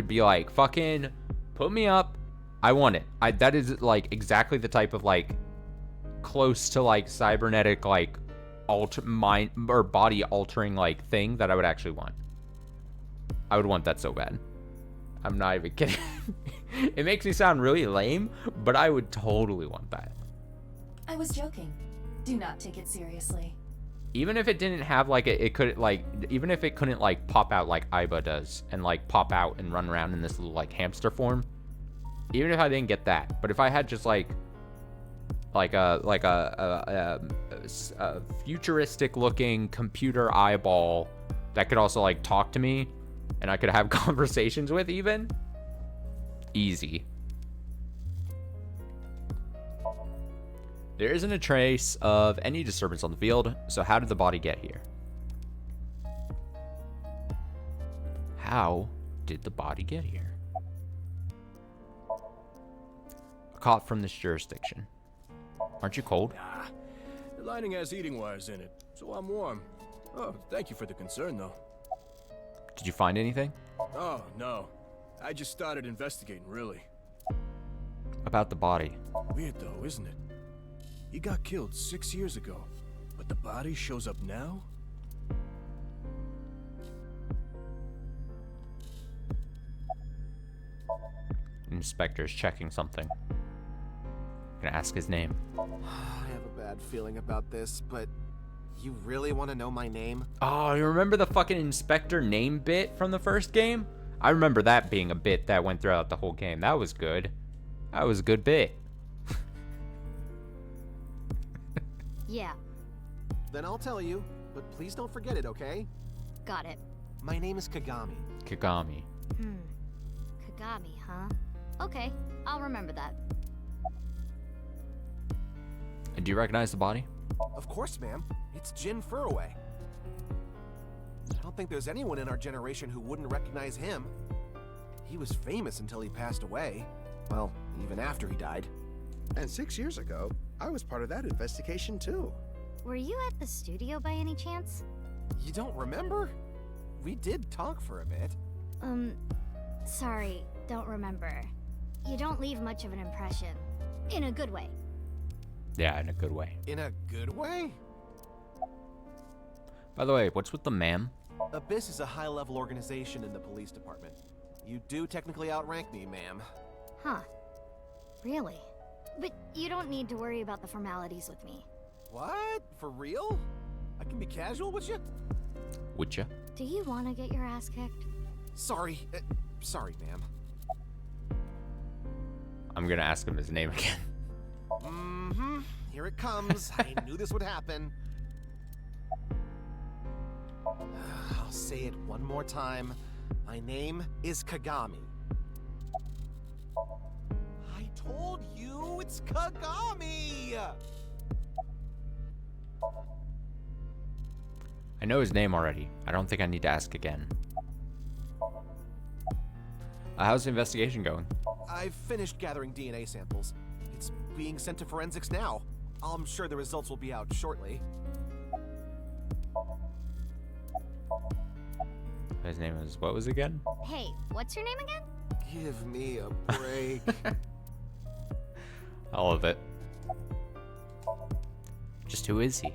be like, fucking put me up. I want it. That is like exactly the type of like close to like cybernetic like mind or body altering like thing that I would actually want. I would want that so bad. I'm not even kidding. It makes me sound really lame, but I would totally want that. I was joking. Do not take it seriously. Even if it didn't have like it could like, even if it couldn't like pop out like Aiba does and like pop out and run around in this little like hamster form, even if I didn't get that, but if I had just like a futuristic looking computer eyeball that could also like talk to me and I could have conversations with, even easy. There isn't a trace of any disturbance on the field, so how did the body get here? How did the body get here? Caught from this jurisdiction. Aren't you cold? Nah, the lining has heating wires in it, so I'm warm. Oh, thank you for the concern, though. Did you find anything? Oh, no. I just started investigating, really. About the body. Weird, though, isn't it? He got killed 6 years ago, but the body shows up now? Inspector's checking something. Gonna ask his name. I have a bad feeling about this, but you really want to know my name? Oh, you remember the fucking inspector name bit from the first game? I remember that being a bit that went throughout the whole game. That was good. That was a good bit. Yeah. Then I'll tell you, but please don't forget it, okay? Got it. My name is Kagami. Kagami. Kagami, huh? Okay, I'll remember that. And do you recognize the body? Of course, ma'am. It's Jin Furroway. I don't think there's anyone in our generation who wouldn't recognize him. He was famous until he passed away. Well, even after he died. And 6 years ago, I was part of that investigation too. Were you at the studio by any chance? You don't remember? We did talk for a bit. Sorry, don't remember. You don't leave much of an impression. In a good way. Yeah, in a good way. In a good way? By the way, what's with the ma'am? Abyss is a high-level organization in the police department. You do technically outrank me, ma'am. Huh. Really? But you don't need to worry about the formalities with me. What? For real? I can be casual with you? Would ya? Do you want to get your ass kicked? Sorry. Sorry, ma'am. I'm gonna ask him his name again. Mm-hmm. Here it comes. I knew this would happen. I'll say it one more time. My name is Kagami. I told you it's Kagami! I know his name already. I don't think I need to ask again. How's the investigation going? I've finished gathering DNA samples. It's being sent to forensics now. I'm sure the results will be out shortly. His name is, what was it again? Hey, what's your name again? Give me a break. I love it. Just who is he?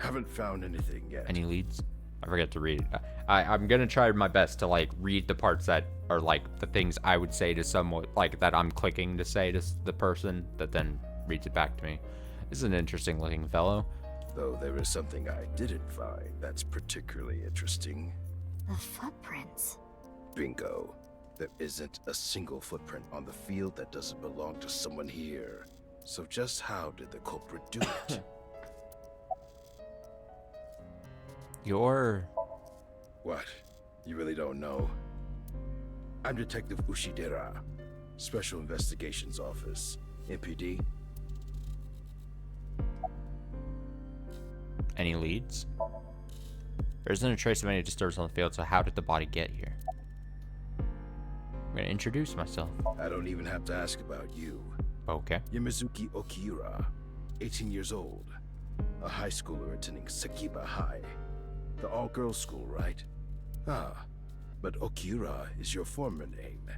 Haven't found anything yet. Any leads? I forget to read. I'm gonna try my best to like read the parts that are like the things I would say to someone, like that I'm clicking to say to the person that then reads it back to me. This is an interesting looking fellow. Though there is something I didn't find that's particularly interesting. The footprints. Bingo. There isn't a single footprint on the field that doesn't belong to someone here. So just how did the culprit do it? You're... What? You really don't know? I'm Detective Ushidera, Special Investigations Office, MPD. Any leads? There isn't a trace of any disturbance on the field, so how did the body get here? I'm gonna introduce myself. I don't even have to ask about you. Okay. Yamazuki Okira, 18 years old, a high schooler attending Sakiba High. The all-girls school, right? Ah, but Okira is your former name.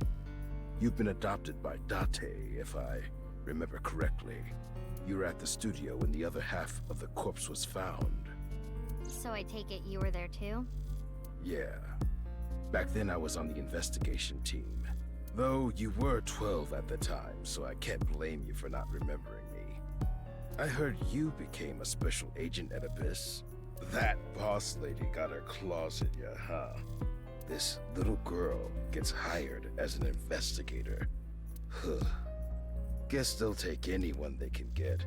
You've been adopted by Date, if I remember correctly. You were at the studio when the other half of the corpse was found. So I take it you were there too? Yeah. Back then I was on the investigation team. Though you were 12 at the time, so I can't blame you for not remembering me. I heard you became a special agent at Abyss. That boss lady got her claws in you, huh? This little girl gets hired as an investigator. Huh. Guess they'll take anyone they can get.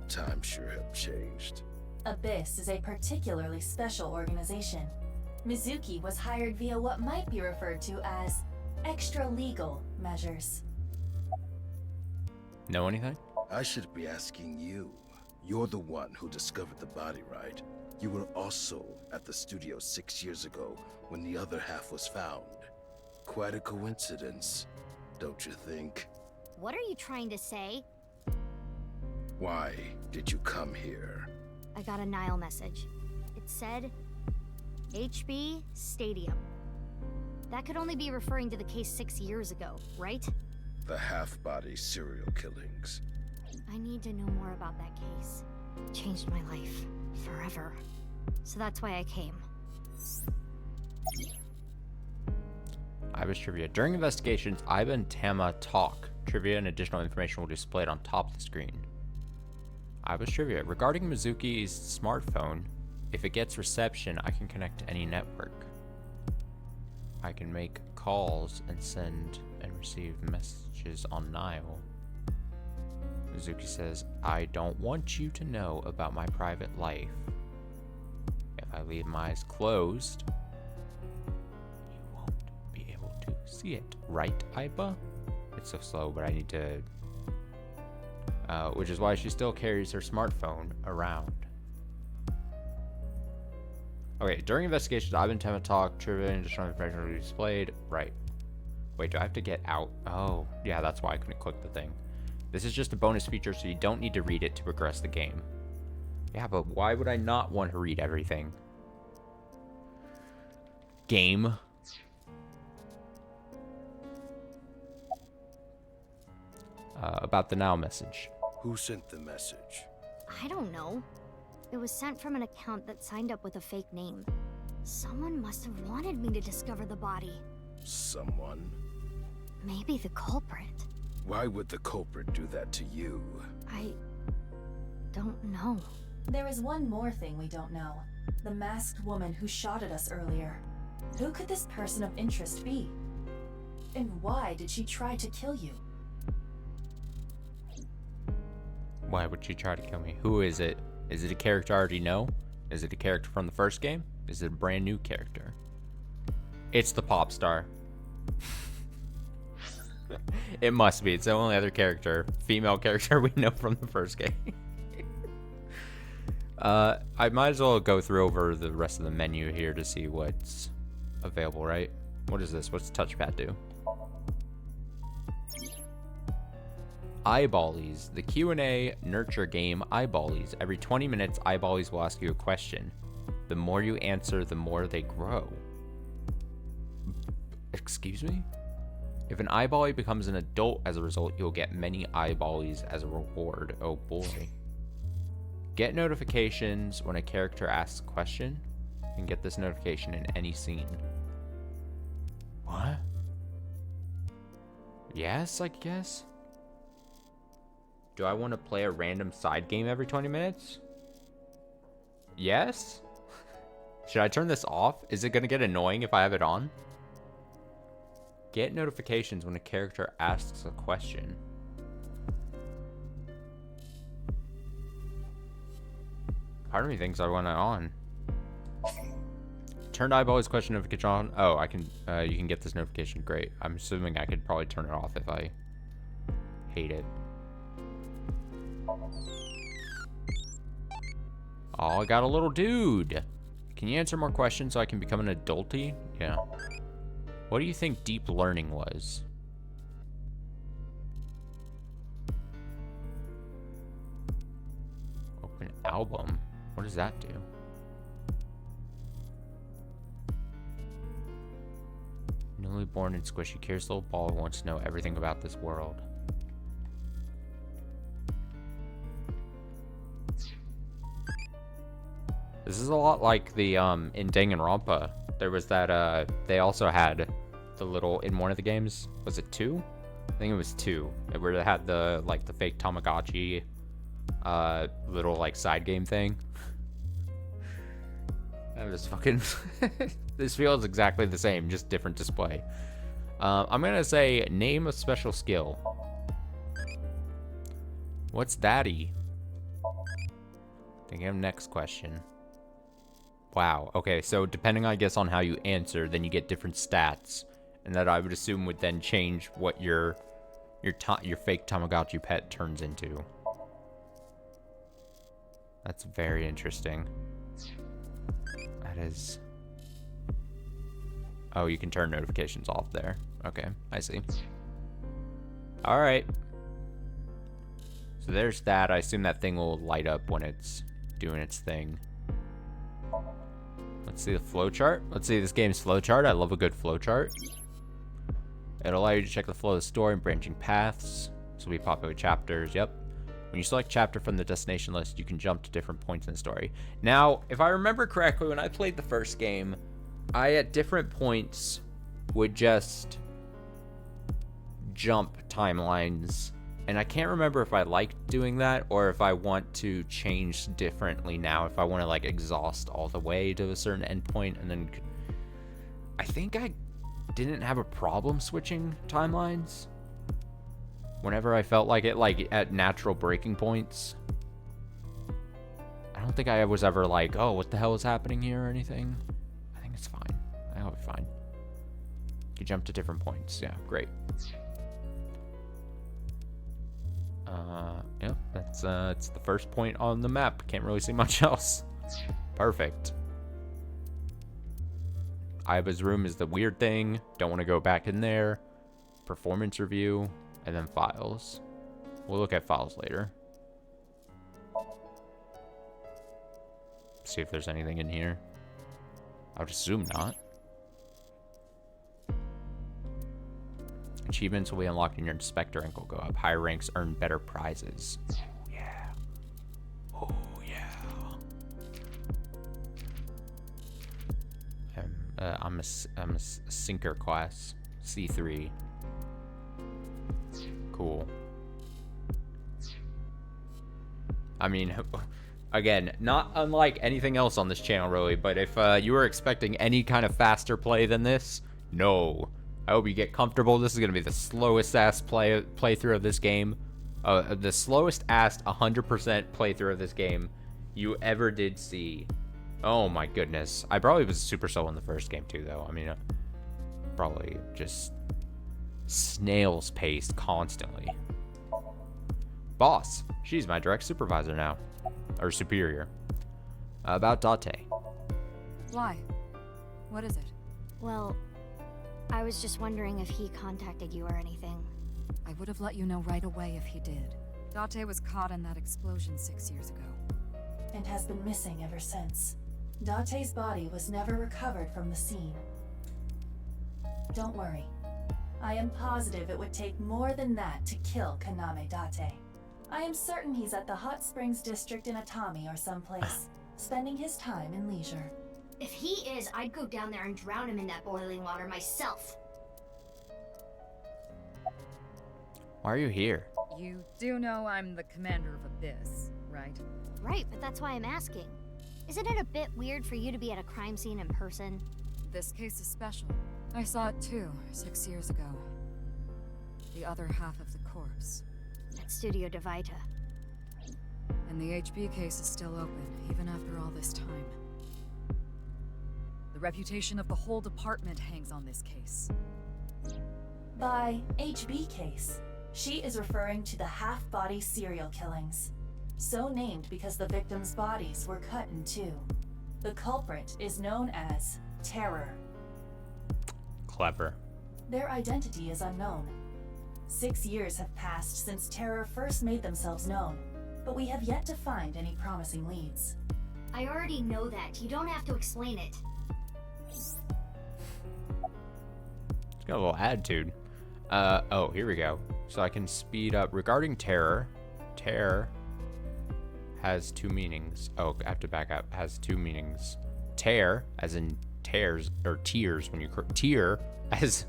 Times sure have changed. Abyss is a particularly special organization. Mizuki was hired via what might be referred to as extra-legal measures. Know anything? I should be asking you. You're the one who discovered the body, right? You were also at the studio 6 years ago when the other half was found. Quite a coincidence, don't you think? What are you trying to say? Why did you come here? I got a Nile message. It said, HB Stadium. That could only be referring to the case 6 years ago, right? The half-body serial killings. I need to know more about that case. It changed my life. Forever. So that's why I came. Iba's trivia. During investigations, Iba and Tama talk. Trivia and additional information will be displayed on top of the screen. Iba's trivia. Regarding Mizuki's smartphone, if it gets reception, I can connect to any network. I can make calls and send and receive messages on Nile. Mizuki says, I don't want you to know about my private life. If I leave my eyes closed, you won't be able to see it. Right, Iba? It's so slow, but I need to... which is why she still carries her smartphone around. Okay, during investigations, I've been Tema talk, trivia, and additional information will be displayed. Right. Wait, do I have to get out? Oh, yeah, that's why I couldn't click the thing. This is just a bonus feature, so you don't need to read it to progress the game. Yeah, but why would I not want to read everything? Game. About the now message. Who sent the message? I don't know. It was sent from an account that signed up with a fake name. Someone must have wanted me to discover the body. Someone? Maybe the culprit. Why would the culprit do that to you? I don't know. There is one more thing we don't know. The masked woman who shot at us earlier. Who could this person of interest be? And why did she try to kill you? Why would she try to kill me? Who is it? Is it a character I already know? Is it a character from the first game? Is it a brand new character? It's the pop star. It must be. It's the only other character, female character we know from the first game. I might as well go through over the rest of the menu here to see what's available, right? What is this? What's the touchpad do? Eyeballies. The Q&A nurture game Eyeballies. Every 20 minutes, Eyeballies will ask you a question. The more you answer, the more they grow. Excuse me? If an eyeballie becomes an adult as a result, you'll get many eyeballies as a reward. Oh boy. Get notifications when a character asks a question. You can get this notification in any scene. What? Yes, I guess. Do I want to play a random side game every 20 minutes? Yes? Should I turn this off? Is it going to get annoying if I have it on? Get notifications when a character asks a question. Part of me thinks I want it on. Turn eyeballs question notification on. Oh, I can. You can get this notification. Great. I'm assuming I could probably turn it off if I hate it. Oh, I got a little dude. Can you answer more questions so I can become an adulty? Yeah. What do you think deep learning was? Open album. What does that do? Newly born and squishy, curious little ball who wants to know everything about this world. This is a lot like the in Danganronpa. There was that they also had the little in one of the games. Was it 2? I think it was 2. Where they had the like the fake Tamagotchi little like side game thing. I'm just fucking this feels exactly the same, just different display. I'm gonna say name a special skill. What's daddy? Thinking of next question. Wow. Okay, so depending, I guess, on how you answer, then you get different stats, and that I would assume would then change what your fake Tamagotchi pet turns into. That's very interesting. That is. Oh, you can turn notifications off there. Okay, I see. All right. So there's that. I assume that thing will light up when it's doing its thing. Let's see the flowchart. Let's see this game's flowchart. I love a good flowchart. It'll allow you to check the flow of the story and branching paths. This will be popular chapters. Yep. When you select chapter from the destination list, you can jump to different points in the story. Now, if I remember correctly, when I played the first game, I at different points would just jump timelines. And I can't remember if I like doing that or if I want to change differently now. If I want to like exhaust all the way to a certain endpoint and then... I think I didn't have a problem switching timelines whenever I felt like it, like at natural breaking points. I don't think I was ever like, oh, what the hell is happening here or anything. I think it's fine. I'll be fine. You jump to different points. Yeah, great. Yep, that's it's the first point on the map. Can't really see much else. Perfect. Iba's room is the weird thing. Don't want to go back in there. Performance review, and then files. We'll look at files later. See if there's anything in here. I would assume not. Achievements will be unlocked in your inspector rank will go up. Higher ranks earn better prizes. Oh, yeah. Oh, yeah. I'm a sinker class. C3. Cool. I mean, again, not unlike anything else on this channel, really, but if you were expecting any kind of faster play than this, no. I hope you get comfortable. This is going to be the slowest ass playthrough of this game. The slowest ass 100% playthrough of this game you ever did see. Oh my goodness. I probably was super slow in the first game too, though. I mean, probably just snail's pace constantly. Boss. She's my direct supervisor now. Or superior. About Date. Why? What is it? Well, I was just wondering if he contacted you or anything. I would have let you know right away if he did. Date was caught in that explosion 6 years ago. And has been missing ever since. Date's body was never recovered from the scene. Don't worry. I am positive it would take more than that to kill Kaname Date. I am certain he's at the Hot Springs District in Atami or someplace, spending his time in leisure. If he is, I'd go down there and drown him in that boiling water myself. Why are you here? You do know I'm the commander of Abyss, right? Right, but that's why I'm asking. Isn't it a bit weird for you to be at a crime scene in person? This case is special. I saw it too, 6 years ago. The other half of the corpse. At Studio Divita. And the HB case is still open, even after all this time. The reputation of the whole department hangs on this case. By HB case, she is referring to the half-body serial killings. So named because the victims' bodies were cut in two. The culprit is known as Terror. Clever. Their identity is unknown. 6 years have passed since Terror first made themselves known, but we have yet to find any promising leads. I already know that. You don't have to explain it. It's got a little attitude. Oh, here we go. So I can speed up. Regarding Terror, Terror has two meanings. Oh, I have to back up. Has two meanings. Tear, as in tears, or tears when you tear, as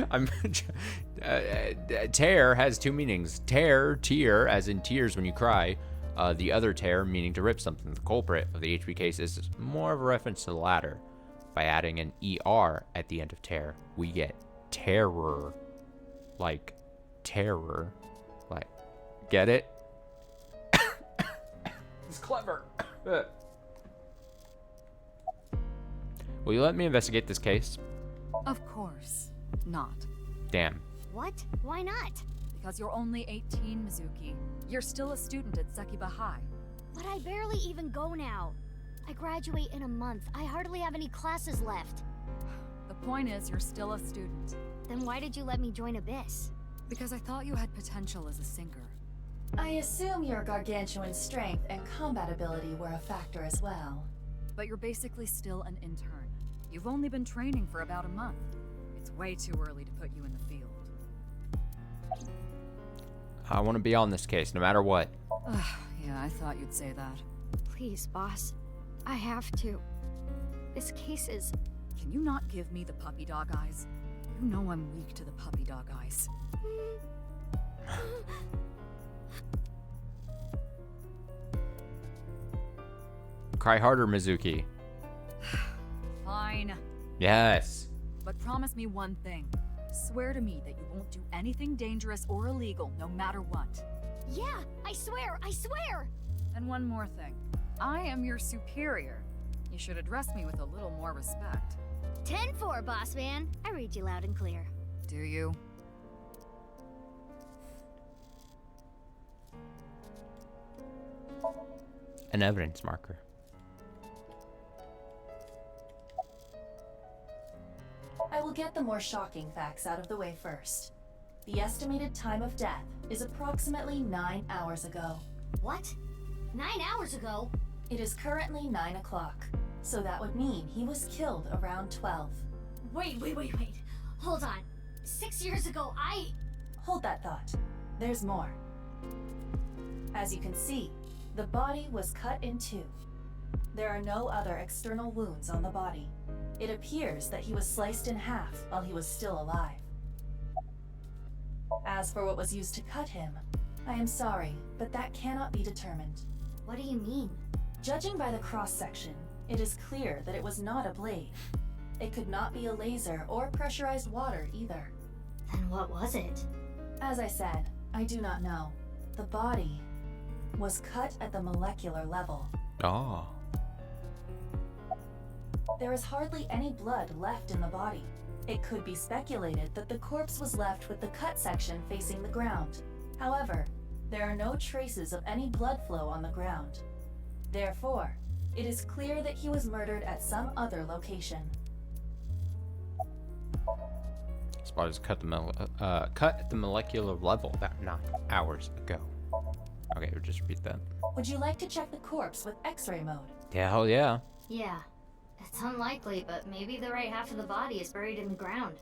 I'm tear has two meanings. Tear, as in tears when you cry. The other tear meaning to rip something. The culprit of the HB case is more of a reference to the latter. By adding an ER at the end of tear, we get terror. Like terror. Like, get it? It's clever. Will you let me investigate this case? Of course not. Damn. What? Why not? Because you're only 18, Mizuki. You're still a student at Sekiba High. But I barely even go now. I graduate in a month. I hardly have any classes left. The point is, you're still a student. Then why did you let me join Abyss? Because I thought you had potential as a sinker. I assume your gargantuan strength and combat ability were a factor as well. But you're basically still an intern. You've only been training for about a month. It's way too early to put you in the field. I want to be on this case, no matter what. Yeah, I thought you'd say that. Please, boss. I have to. This case is... Can you not give me the puppy dog eyes? You know I'm weak to the puppy dog eyes. Cry harder, Mizuki. Fine. Yes. But promise me one thing. Swear to me that you won't do anything dangerous or illegal, no matter what. Yeah, I swear, I swear! And one more thing. I am your superior. You should address me with a little more respect. 10-4, boss man. I read you loud and clear. Do you? An evidence marker. I will get the more shocking facts out of the way first. The estimated time of death is approximately 9 hours ago. What? 9 hours ago? It is currently 9 o'clock, so that would mean he was killed around 12. Wait. Hold on. 6 years ago, Hold that thought. There's more. As you can see, the body was cut in two. There are no other external wounds on the body. It appears that he was sliced in half while he was still alive. As for what was used to cut him, I am sorry, but that cannot be determined. What do you mean? Judging by the cross-section, it is clear that it was not a blade. It could not be a laser or pressurized water either. Then what was it? As I said, I do not know. The body was cut at the molecular level. Oh. There is hardly any blood left in the body. It could be speculated that the corpse was left with the cut section facing the ground. However, there are no traces of any blood flow on the ground. Therefore, it is clear that he was murdered at some other location. Spot is cut at the molecular level about 9 hours ago. Okay, we'll just repeat that. Would you like to check the corpse with X-ray mode? Yeah, hell yeah. Yeah. It's unlikely, but maybe the right half of the body is buried in the ground.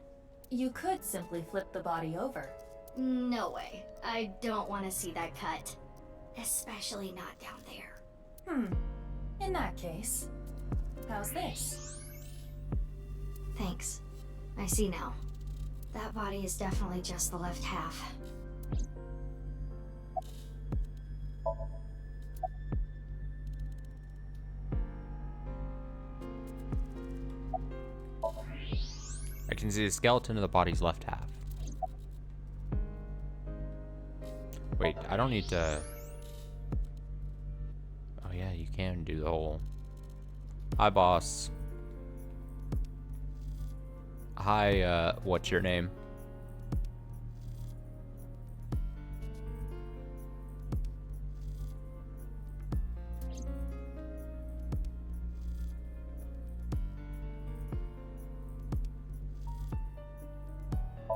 You could simply flip the body over. No way. I don't want to see that cut. Especially not down there. In that case, how's this? Thanks. I see now. That body is definitely just the left half. I can see the skeleton of the body's left half. Wait, I don't need to... Oh yeah, you can do the whole... Hi, boss. Hi, what's your name?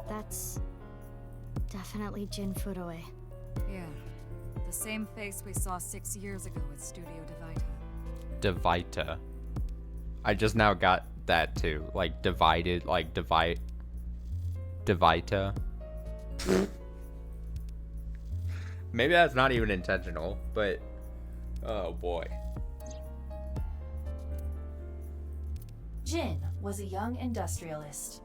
That's definitely Jin Furuwe. Yeah. The same face we saw 6 years ago at Studio Divita. Divita. I just now got that too. Like divided, like divide. Divita. Maybe that's not even intentional, but oh boy. Jin was a young industrialist.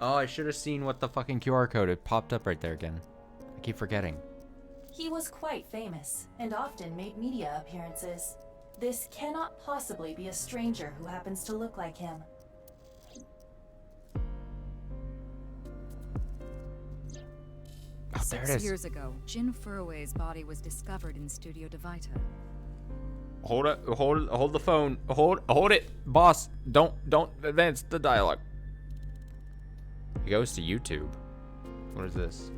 Oh, I should have seen what the fucking QR code. It popped up right there again. I keep forgetting. He was quite famous and often made media appearances. This cannot possibly be a stranger who happens to look like him. Oh, there it 6 is. years ago, Jin Furuwe's body was discovered in Studio Divita. Hold it. Hold the phone. Hold it, boss. Don't advance the dialogue. It goes to YouTube. What is this?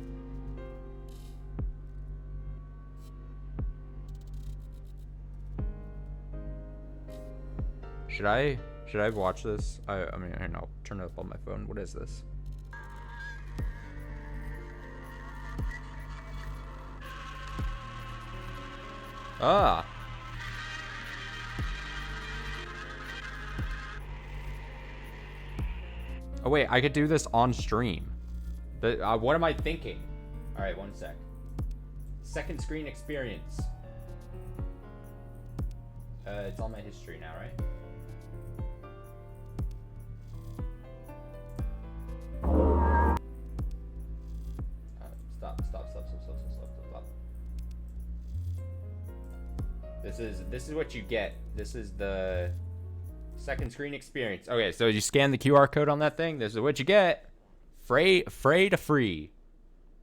Should I watch this? I mean, I don't know. Turn it up on my phone. What is this? Ah. Oh wait, I could do this on stream. What am I thinking? All right, one sec. Second screen experience. It's on my history now, right? Stop. This is what you get. This is the second screen experience. Okay, so you scan the QR code on that thing. This is what you get. Fray to free.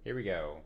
Here we go.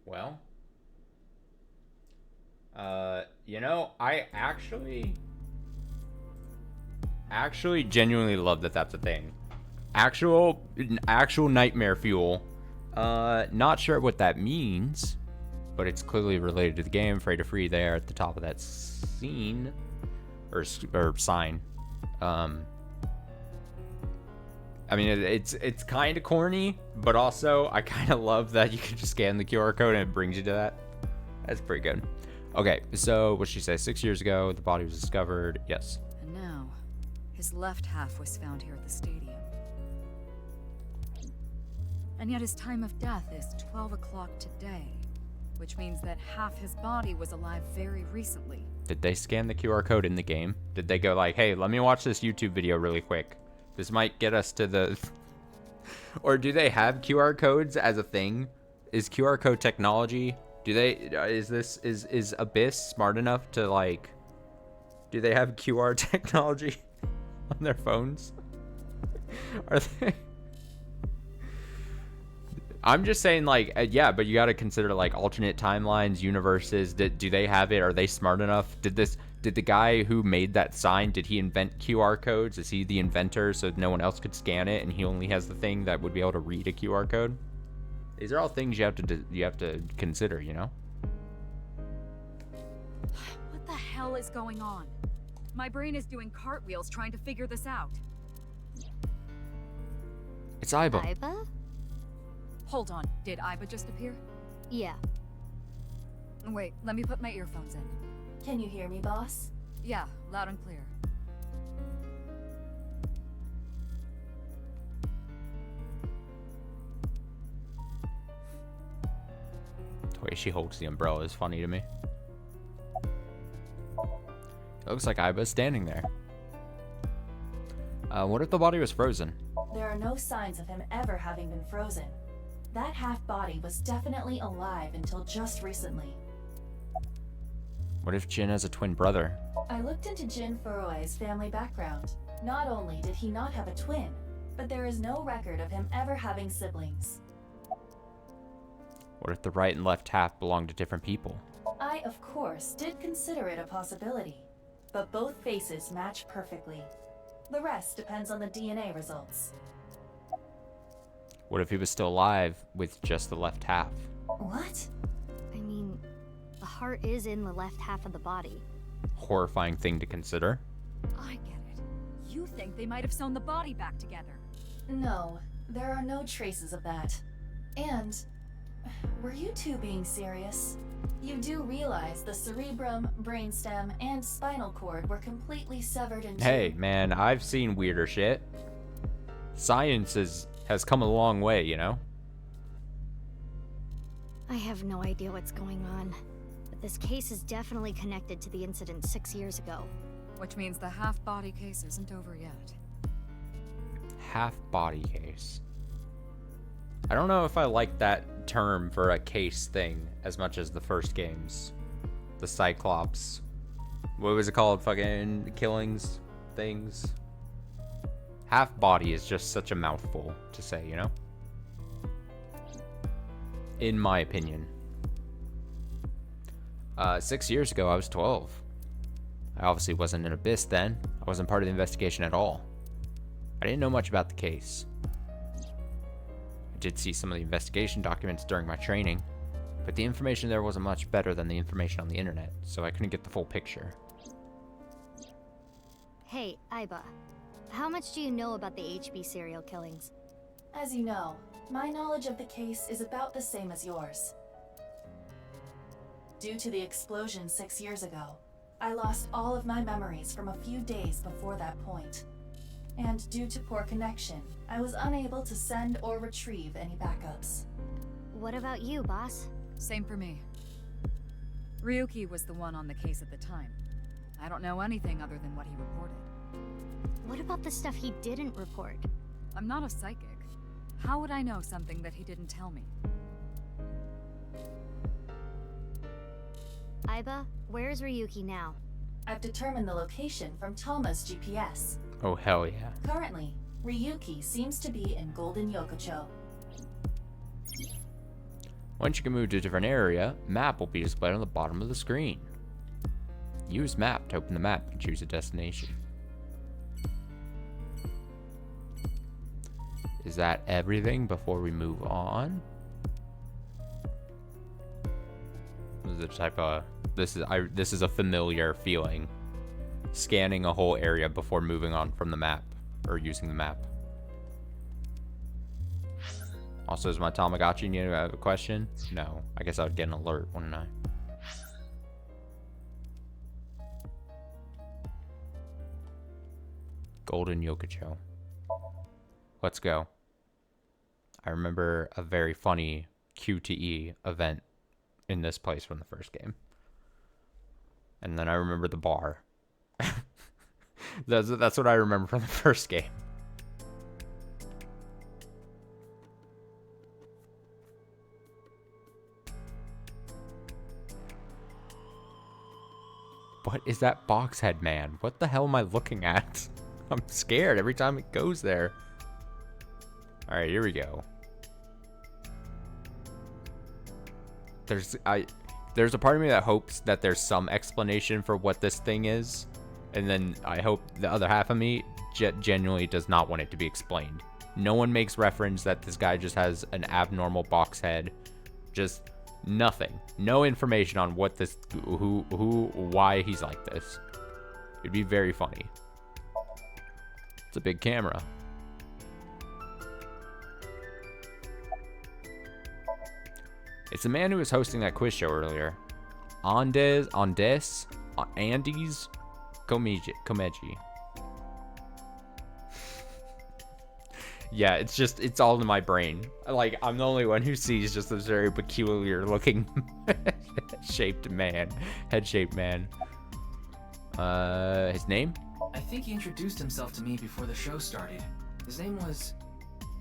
Well, you know, I actually genuinely love that that's a thing. Actual nightmare fuel. Not sure what that means, but it's clearly related to the game. Fray to free there at the top of that scene or sign. I mean, it's kind of corny, but also I kind of love that you can just scan the QR code and it brings you to that. That's pretty good. Okay, so what'd she say? 6 years ago, the body was discovered. Yes. And now, his left half was found here at the stadium. And yet his time of death is 12 o'clock today, which means that half his body was alive very recently. Did they scan the QR code in the game? Did they go like, hey, let me watch this YouTube video really quick? This might get us to the... Or do they have QR codes as a thing? Is QR code technology? Do they... Is Abyss smart enough to, like... Do they have QR technology on their phones? Are they... I'm just saying, like, yeah, but you got to consider, like, alternate timelines, universes. Do they have it? Are they smart enough? Did the guy who made that sign, did he invent QR codes? Is he the inventor so no one else could scan it and he only has the thing that would be able to read a QR code? These are all things you have to consider, you know? What the hell is going on? My brain is doing cartwheels trying to figure this out. It's Aiba. Aiba? Hold on, did Aiba just appear? Yeah. Wait, let me put my earphones in. Can you hear me, boss? Yeah, loud and clear. The way she holds the umbrella is funny to me. It looks like Aiba's standing there. What if the body was frozen? There are no signs of him ever having been frozen. That half-body was definitely alive until just recently. What if Jin has a twin brother? I looked into Jin Furue's family background. Not only did he not have a twin, but there is no record of him ever having siblings. What if the right and left half belong to different people? I, of course, did consider it a possibility, but both faces match perfectly. The rest depends on the DNA results. What if he was still alive with just the left half? What? I mean, the heart is in the left half of the body. Horrifying thing to consider. I get it. You think they might have sewn the body back together. No, there are no traces of that. And, were you two being serious? You do realize the cerebrum, brainstem, and spinal cord were completely severed in two. Hey, man, I've seen weirder shit. Science has come a long way, you know? I have no idea what's going on, but this case is definitely connected to the incident 6 years ago. Which means the half-body case isn't over yet. Half body case. I don't know if I like that term for a case thing as much as the first games. The Cyclops. What was it called? Fucking killings things. Half body is just such a mouthful to say, you know? In my opinion. 6 years ago, I was 12. I obviously wasn't in Abyss then. I wasn't part of the investigation at all. I didn't know much about the case. I did see some of the investigation documents during my training, but the information there wasn't much better than the information on the internet, so I couldn't get the full picture. Hey, Aiba. How much do you know about the HB serial killings? As you know, my knowledge of the case is about the same as yours. Due to the explosion 6 years ago, I lost all of my memories from a few days before that point. And due to poor connection, I was unable to send or retrieve any backups. What about you, boss? Same for me. Ryuki was the one on the case at the time. I don't know anything other than what he reported. What about the stuff he didn't report? I'm not a psychic. How would I know something that he didn't tell me? Aiba, where's Ryuki now? I've determined the location from Tama's GPS. Oh, hell yeah. Currently, Ryuki seems to be in Golden Yokocho. Once you can move to a different area, map will be displayed on the bottom of the screen. Use map to open the map and choose a destination. Is that everything before we move on? This is the type of this is a familiar feeling. Scanning a whole area before moving on from the map or using the map. Also, is my Tamagotchi need to have a question? No. I guess I would get an alert, wouldn't I? Golden Yokocho. Let's go. I remember a very funny QTE event in this place from the first game. And then I remember the bar. That's what I remember from the first game. What is that box head, man? What the hell am I looking at? I'm scared every time it goes there. Alright, here we go. There's a part of me that hopes that there's some explanation for what this thing is. And then I hope the other half of me genuinely does not want it to be explained. No one makes reference that this guy just has an abnormal box head. Just nothing. No information on what this, why he's like this. It'd be very funny. It's a big camera. It's the man who was hosting that quiz show earlier. Andes Komeji. Yeah, it's all in my brain. Like, I'm the only one who sees just this very peculiar looking head-shaped man. His name? I think he introduced himself to me before the show started. His name was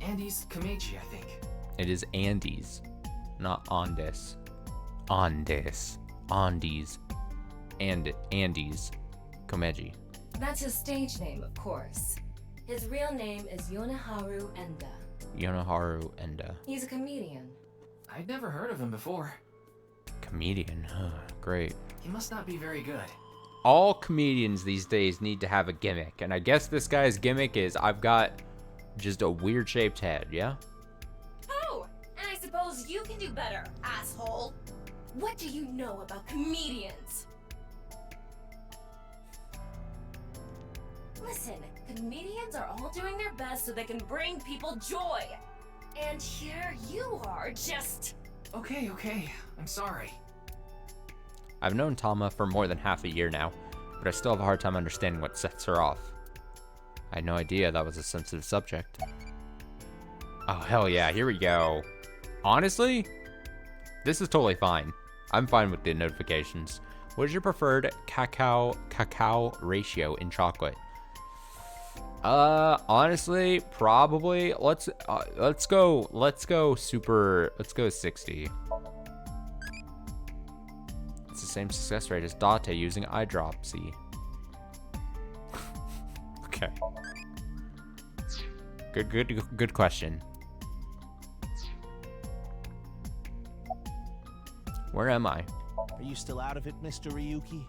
Andes Komeji, I think. It is Andes, not Andes. Andes Komeji. That's his stage name, of course. His real name is Yoneharu Enda. He's a comedian. I'd never heard of him before. Comedian, huh, great. He must not be very good. All comedians these days need to have a gimmick, and I guess this guy's gimmick is I've got just a weird shaped head, yeah? Oh, and I suppose you can do better, asshole. What do you know about comedians? Listen, comedians are all doing their best so they can bring people joy. And here you are, just... Okay, I'm sorry. I've known Tama for more than half a year now, but I still have a hard time understanding what sets her off. I had no idea that was a sensitive subject. Oh, hell yeah, here we go. Honestly, this is totally fine. I'm fine with the notifications. What is your preferred cacao ratio in chocolate? Honestly, probably let's go 60. It's the same success rate as Date using eye dropsy. Okay. Good question. Where am I? Are you still out of it, Mr. Ryuki?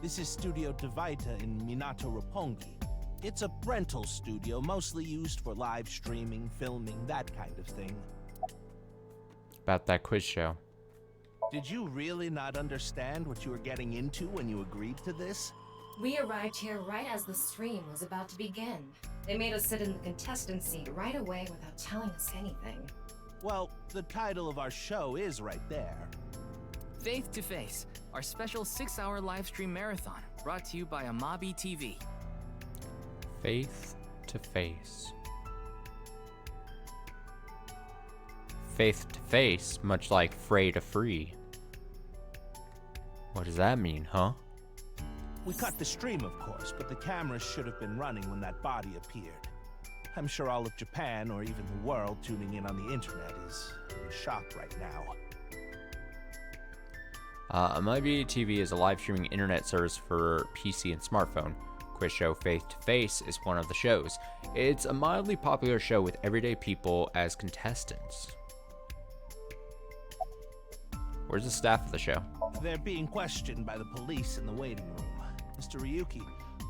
This is Studio Divaita in Minato Roppongi. It's a rental studio mostly used for live streaming, filming, that kind of thing. About that quiz show. Did you really not understand what you were getting into when you agreed to this? We arrived here right as the stream was about to begin. They made us sit in the contestant seat right away without telling us anything. Well, the title of our show is right there. Faith to Face, our special 6-hour live stream marathon, brought to you by bubmanXIV. Faith to face. Faith to face, much like fray to free. What does that mean, huh? We cut the stream, of course, but the cameras should have been running when that body appeared. I'm sure all of Japan, or even the world tuning in on the internet, is in shock right now. bubmanXIV is a live streaming internet service for PC and smartphone. Quiz show Faith to Face is one of the shows. It's a mildly popular show with everyday people as contestants. Where's the staff of the show? They're being questioned by the police in the waiting room. Mr. Ryuki,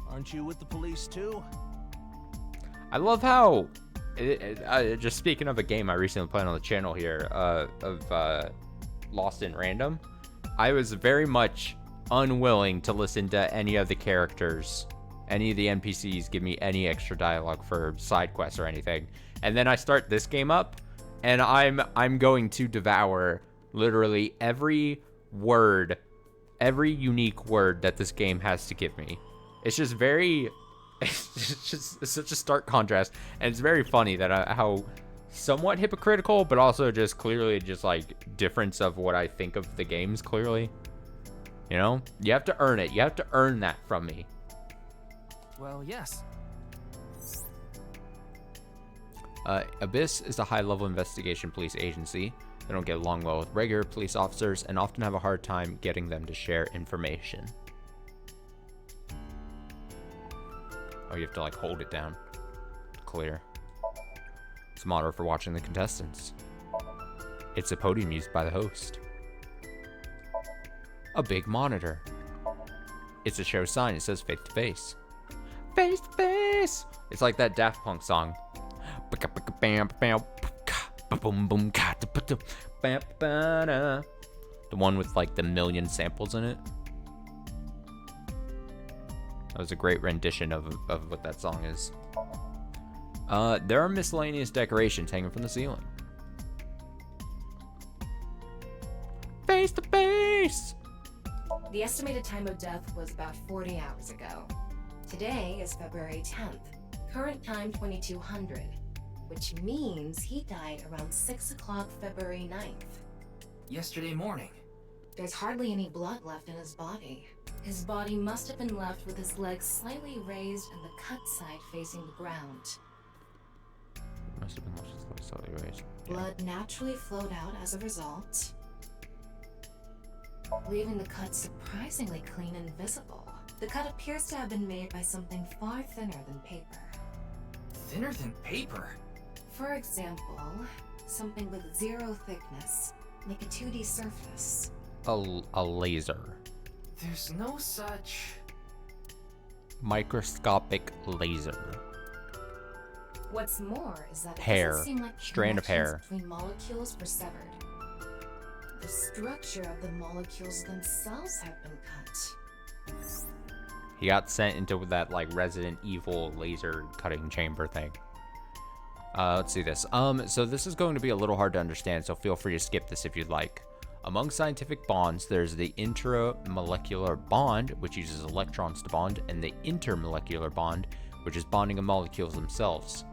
aren't you with the police too? I love how, just speaking of a game I recently played on the channel here, of Lost in Random, I was very much unwilling to listen to any of the characters, any of the NPCs give me any extra dialogue for side quests or anything. And then I start this game up, and I'm going to devour literally every word, every unique word that this game has to give me. It's just very, it's such a stark contrast, and it's very funny that how somewhat hypocritical, but also just clearly just like difference of what I think of the games clearly. You know, you have to earn it. You have to earn that from me. Well, yes. Abyss is a high-level investigation police agency. They don't get along well with regular police officers and often have a hard time getting them to share information. Oh, you have to like hold it down to clear. It's a monitor for watching the contestants. It's a podium used by the host. A big monitor. It's a show sign. It says Face to Face. Face to Face! It's like that Daft Punk song. The one with like the million samples in it. That was a great rendition of what that song is. There are miscellaneous decorations hanging from the ceiling. The estimated time of death was about 40 hours ago. Today is February 10th. Current time 2200, which means he died around 6 o'clock February 9th. Yesterday morning. There's hardly any blood left in his body. His body must have been left with his legs slightly raised and the cut side facing the ground. Must have been left with his legs slightly raised. Blood naturally flowed out as a result, leaving the cut surprisingly clean and visible. The cut appears to have been made by something far thinner than paper. Thinner than paper? For example, something with 0 thickness, like a 2D surface. A laser. There's no such... Microscopic laser. What's more is that it Hair. doesn't seem like Strand of hair. between molecules were severed. The structure of the molecules themselves have been cut. He got sent into that like Resident Evil laser cutting chamber thing. Let's see this. So this is going to be a little hard to understand, so feel free to skip this if you'd like. Among scientific bonds, there's the intramolecular bond, which uses electrons to bond, and the intermolecular bond, which is bonding of molecules themselves.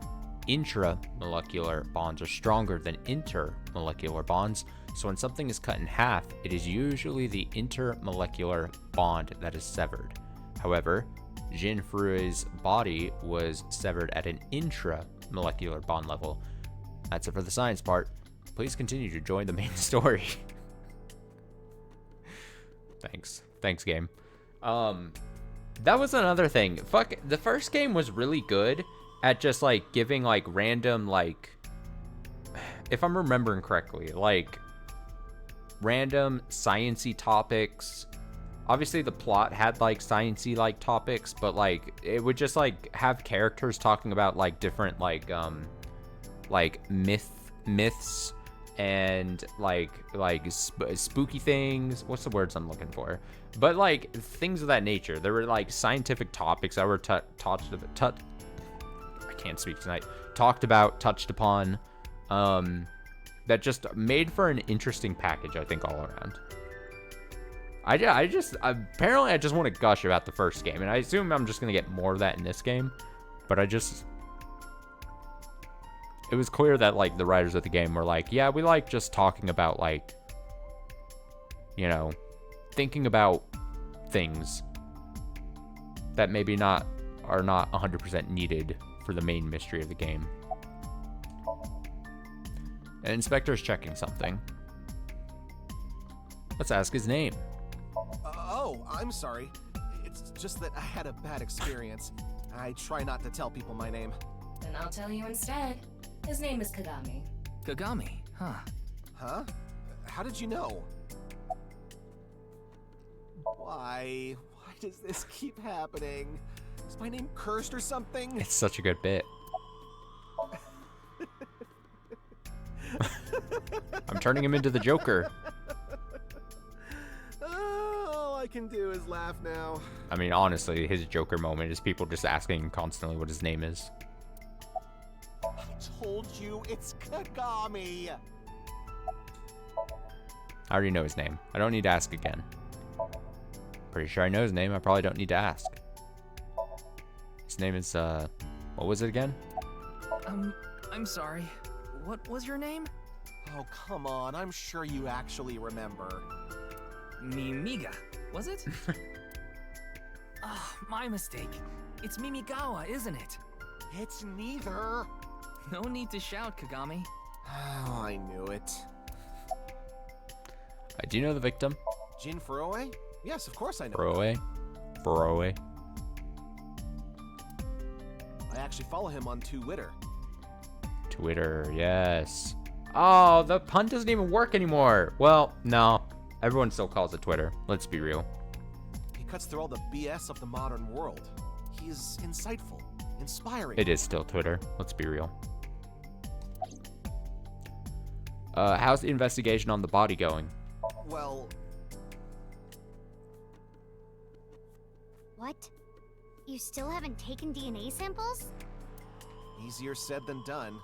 Intramolecular bonds are stronger than intermolecular bonds, so when something is cut in half, it is usually the intermolecular bond that is severed. However, Jin Furue's body was severed at an intramolecular bond level. That's it for the science part. Please continue to join the main story. Thanks, game. That was another thing. Fuck, the first game was really good at just like giving like random like, if I'm remembering correctly, like random science-y topics. Obviously the plot had like science-y like topics, but like it would just like have characters talking about like different like myths and like spooky things. What's the words I'm looking for? But like things of that nature. There were like scientific topics that were touched upon, that just made for an interesting package, I think, all around. I just want to gush about the first game, and I assume I'm just gonna get more of that in this game, but it was clear that like the writers of the game were like, yeah, we like just talking about like, you know, thinking about things that maybe are not 100% needed for the main mystery of the game. An inspector's checking something. Let's ask his name. Oh, I'm sorry. It's just that I had a bad experience. I try not to tell people my name. Then I'll tell you instead. His name is Kagami. Kagami, huh? Huh? How did you know? Why? Why does this keep happening? Is my name cursed or something? It's such a good bit. I'm turning him into the Joker. All I can do is laugh now. I mean, honestly, his Joker moment is people just asking him constantly what his name is. I told you, it's Kagami. I already know his name. I don't need to ask again. Pretty sure I know his name. I probably don't need to ask. His name is, what was it again? I'm sorry. What was your name? Oh, come on. I'm sure you actually remember. Mimiga, was it? Ah, my mistake. It's Mimigawa, isn't it? It's neither. No need to shout, Kagami. Oh, I knew it. Do you know the victim? Jin Furue? Yes, of course I know. Furue. I actually follow him on Twitter. Twitter, yes. Oh, the pun doesn't even work anymore. Well, no. Everyone still calls it Twitter. Let's be real. He cuts through all the BS of the modern world. He's insightful, inspiring. It is still Twitter. Let's be real. How's the investigation on the body going? Well... What? You still haven't taken DNA samples? Easier said than done.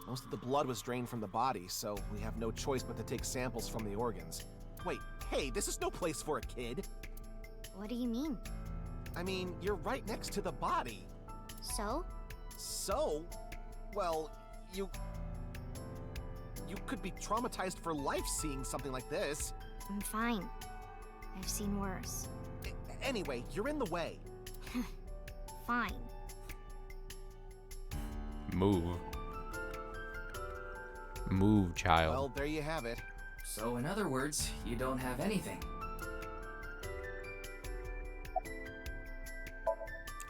Most of the blood was drained from the body, so we have no choice but to take samples from the organs. Wait, hey, this is no place for a kid. What do you mean? I mean, you're right next to the body. So? So? Well, you could be traumatized for life seeing something like this. I'm fine. I've seen worse. Anyway, you're in the way. Fine. Move. Move, child. Well, there you have it. So in other words, you don't have anything.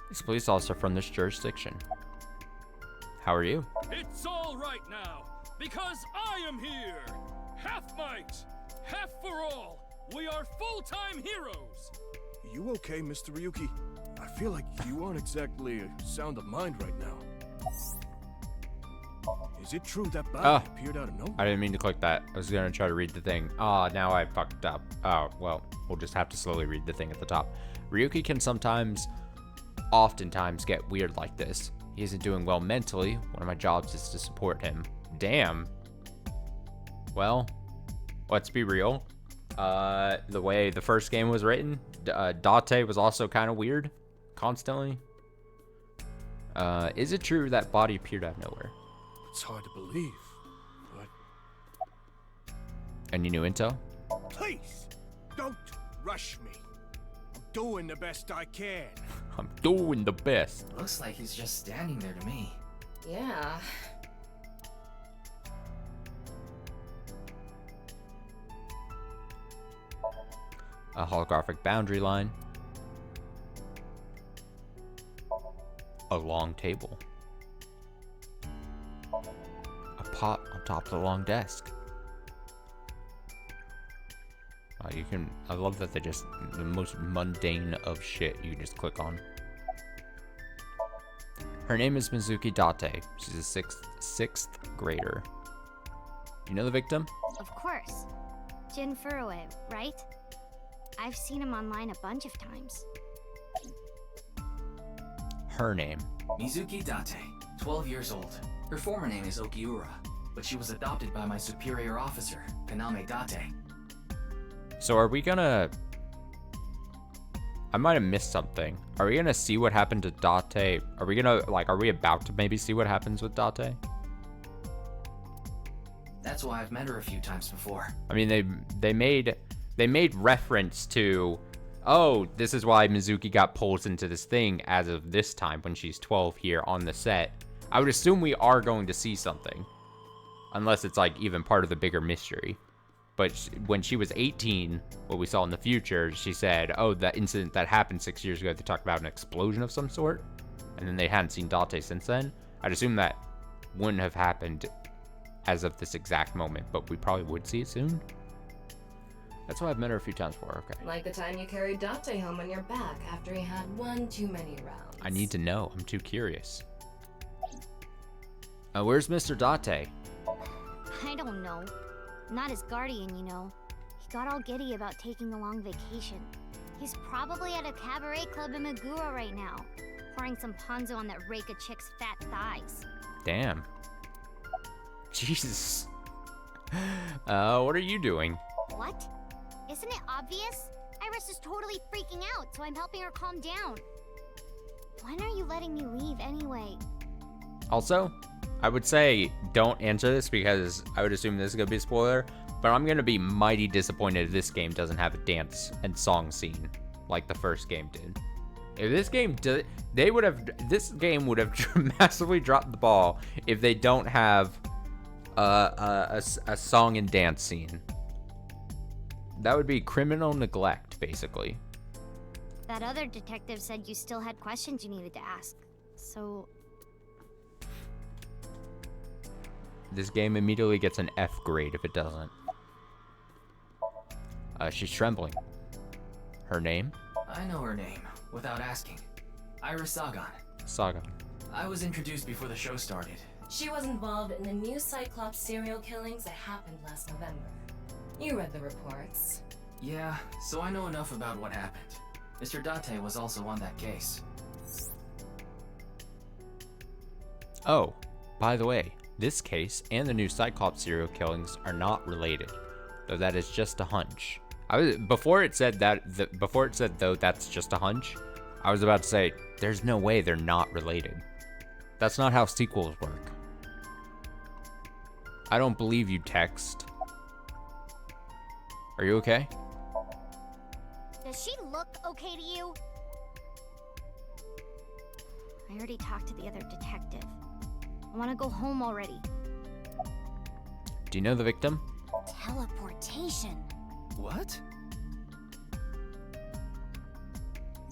This police officer from this jurisdiction. How are you? It's all right now, because I am here! Half might, half for all! We are full-time heroes! You okay, Mr. Ryuki? I feel like you aren't exactly sound of mind right now. Is it true that body appeared out of nowhere? I didn't mean to click that. I was gonna try to read the thing. Now I fucked up. Oh, well, we'll just have to slowly read the thing at the top. Ryuki can oftentimes get weird like this. He isn't doing well mentally. One of my jobs is to support him. Damn. Well, let's be real. The way the first game was written, Date was also kind of weird, constantly. Is it true that body appeared out of nowhere? It's hard to believe, but... Any new intel? Please, don't rush me. I'm doing the best I can. I'm doing the best. Looks like he's just standing there to me. Yeah. A holographic boundary line. A long table. A pot on top of the long desk. I love that they just, the most mundane of shit you can just click on. Her name is Mizuki Date. She's a sixth grader. You know the victim? Of course. Jin Furue, right? I've seen him online a bunch of times. Her name. Mizuki Date, 12 years old. Her former name is Okiura, but she was adopted by my superior officer, Kaname Date. So are we gonna... I might have missed something. Are we gonna see what happened to Date? Are we gonna, like, are we about to maybe see what happens with Date? That's why I've met her a few times before. I mean, they made reference to, oh, this is why Mizuki got pulled into this thing as of this time when she's 12 here on the set. I would assume we are going to see something. Unless it's, like, even part of the bigger mystery. But when she was 18, what we saw in the future, she said, oh, that incident that happened 6 years ago, they talked about an explosion of some sort. And then they hadn't seen Date since then. I'd assume that wouldn't have happened as of this exact moment, but we probably would see it soon. That's why I've met her a few times before, okay. Like the time you carried Date home on your back after he had one too many rounds. I need to know. I'm too curious. Where's Mr. Date? I don't know. Not his guardian, you know. He got all giddy about taking a long vacation. He's probably at a cabaret club in Meguro right now, pouring some ponzu on that rake of chick's fat thighs. Damn. Jesus. What are you doing? What? Isn't it obvious? Iris is totally freaking out, so I'm helping her calm down. When are you letting me leave anyway? Also, I would say don't answer this because I would assume this is going to be a spoiler, but I'm going to be mighty disappointed if this game doesn't have a dance and song scene like the first game did. If this game did, this game would have massively dropped the ball if they don't have a song and dance scene. That would be criminal neglect, basically. That other detective said you still had questions you needed to ask, so... This game immediately gets an F grade if it doesn't. She's trembling. Her name? I know her name, without asking. Iris Sagan. Sagan. I was introduced before the show started. She was involved in the new Cyclops serial killings that happened last November. You read the reports. Yeah, so I know enough about what happened. Mr. Date was also on that case. Oh, by the way, this case and the new Cyclops serial killings are not related, though that is just a hunch. Before it said though that's just a hunch, I was about to say there's no way they're not related. That's not how sequels work. I don't believe you, Text. Are you okay? Does she look okay to you? I already talked to the other detective. I want to go home already. Do you know the victim? Teleportation. What?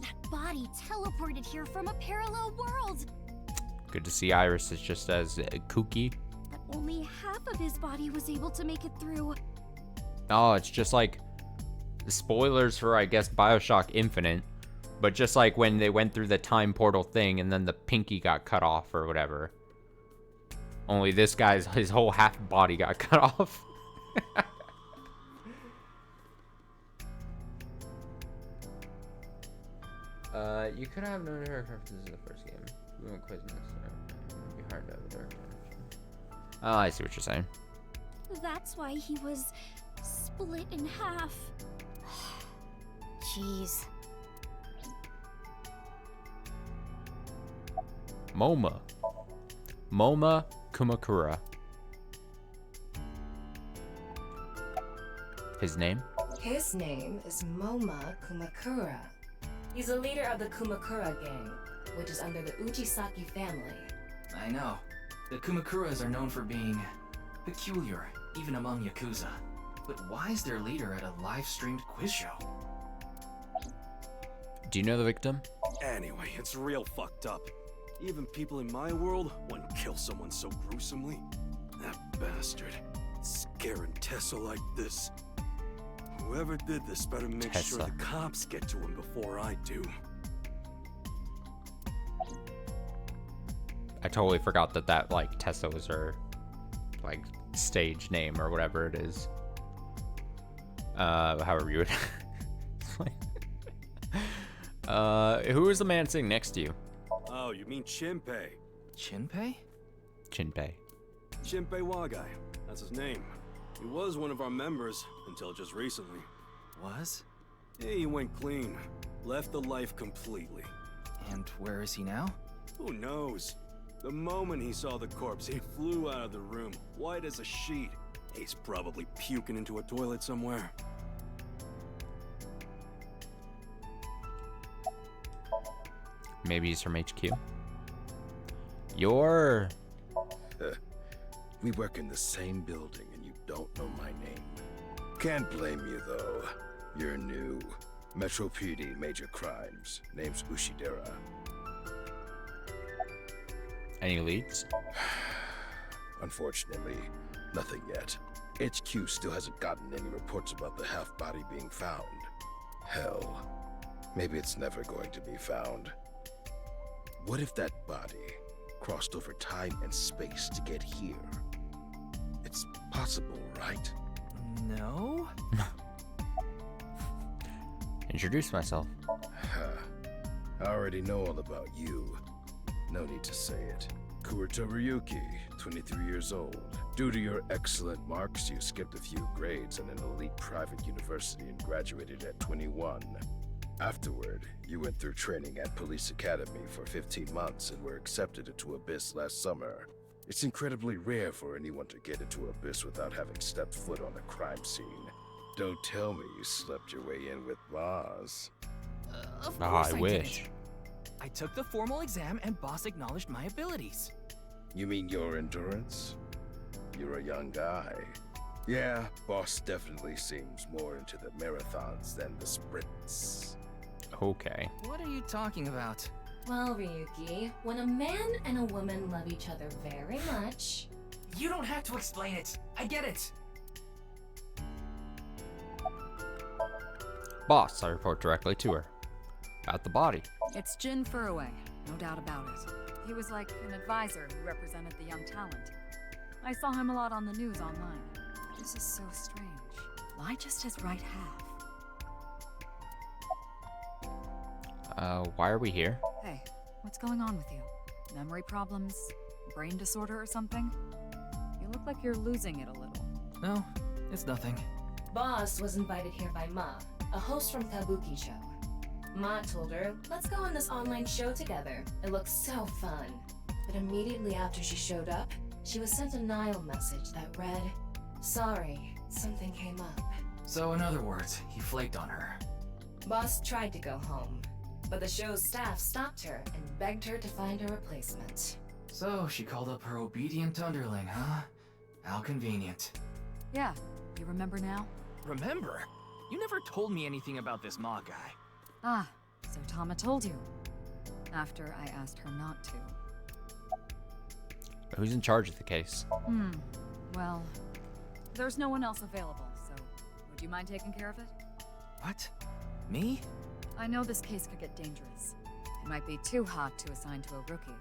That body teleported here from a parallel world. Good to see Iris is just as kooky. But only half of his body was able to make it through. Oh, it's just like spoilers for, I guess, BioShock Infinite, but just like when they went through the time portal thing and then the pinky got cut off or whatever. Only this guy's, his whole half body got cut off. You could have known her if this is the first game. We won't quiz this. It would be hard to have a direct connection. Oh, I see what you're saying. That's why he was split in half. Jeez. Moma Kumakura. His name? His name is Moma Kumakura. He's a leader of the Kumakura gang, which is under the Ujisaki family. I know. The Kumakuras are known for being peculiar, even among Yakuza. But why is their leader at a live-streamed quiz show? Do you know the victim? Anyway, it's real fucked up. Even people in my world wouldn't kill someone so gruesomely. That bastard. Scaring Tessa like this. Whoever did this better make sure the cops get to him before I do. I totally forgot that like Tessa was her like stage name or whatever it is. However you would. Who is the man sitting next to you? Oh, you mean Shinpei? Shinpei? Shinpei. Shinpei Wagai. That's his name. He was one of our members until just recently. Was? Yeah, he went clean. Left the life completely. And where is he now? Who knows? The moment he saw the corpse, he flew out of the room, white as a sheet. He's probably puking into a toilet somewhere. Maybe he's from HQ. You're... We work in the same building and you don't know my name. Can't blame you though. You're new. Metro PD, major crimes. Name's Ushidera. Any leads? Unfortunately, nothing yet. HQ still hasn't gotten any reports about the half-body being found. Hell, maybe it's never going to be found. What if that body crossed over time and space to get here? It's possible, right? No? Introduce myself. I already know all about you. No need to say it. Kurito Ryuki, 23 years old. Due to your excellent marks, you skipped a few grades in an elite private university and graduated at 21. Afterward, you went through training at Police Academy for 15 months and were accepted into Abyss last summer. It's incredibly rare for anyone to get into Abyss without having stepped foot on a crime scene. Don't tell me you slept your way in with Boss. Of course I wish. didn't. I took the formal exam and Boss acknowledged my abilities. You mean your endurance? You're a young guy. Yeah, Boss definitely seems more into the marathons than the sprints. Okay. What are you talking about? Well, Ryuki, when a man and a woman love each other very much... You don't have to explain it. I get it. Boss, I report directly to her. About the body. It's Jin Furue, no doubt about it. He was like an advisor who represented the young talent. I saw him a lot on the news online. This is so strange. Why just his right half? Why are we here? Hey, what's going on with you? Memory problems? Brain disorder or something? You look like you're losing it a little. No, it's nothing. Boss was invited here by Ma, a host from Kabuki show. Ma told her, let's go on this online show together. It looks so fun. But immediately after she showed up, she was sent a Nile message that read, sorry, something came up. So in other words, he flaked on her. Boss tried to go home, but the show's staff stopped her and begged her to find a replacement. So she called up her obedient underling, huh? How convenient. Yeah, you remember now? Remember? You never told me anything about this Ma guy. Ah, so Tama told you. After I asked her not to. Who's in charge of the case? Well, there's no one else available, so would you mind taking care of it? What? Me? I know this case could get dangerous. It might be too hot to assign to a rookie.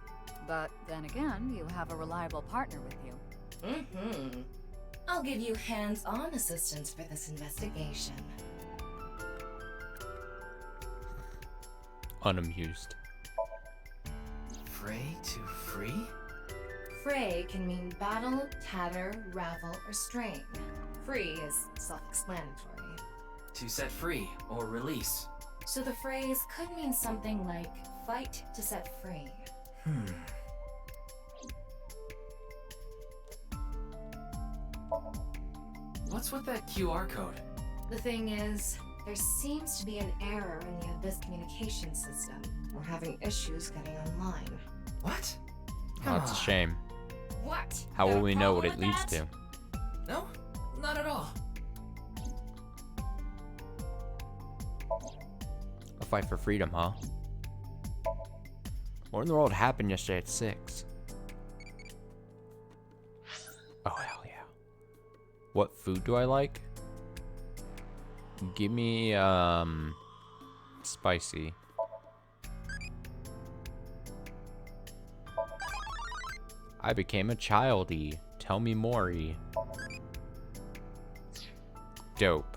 But then again, you have a reliable partner with you. I'll give you hands-on assistance for this investigation. Unamused. Fray to free? Fray can mean battle, tatter, ravel, or strain. Free is self-explanatory. To set free or release. So the phrase could mean something like fight to set free. What's with that QR code? The thing is, there seems to be an error in the Abyss communication system. We're having issues getting online. What? Oh, that's a shame. What? How will we know what it leads to? No, not at all. A fight for freedom, huh? What in the world happened yesterday at 6? Oh, hell yeah. What food do I like? Give me, spicy. I became a childie. Tell me more-y. Dope.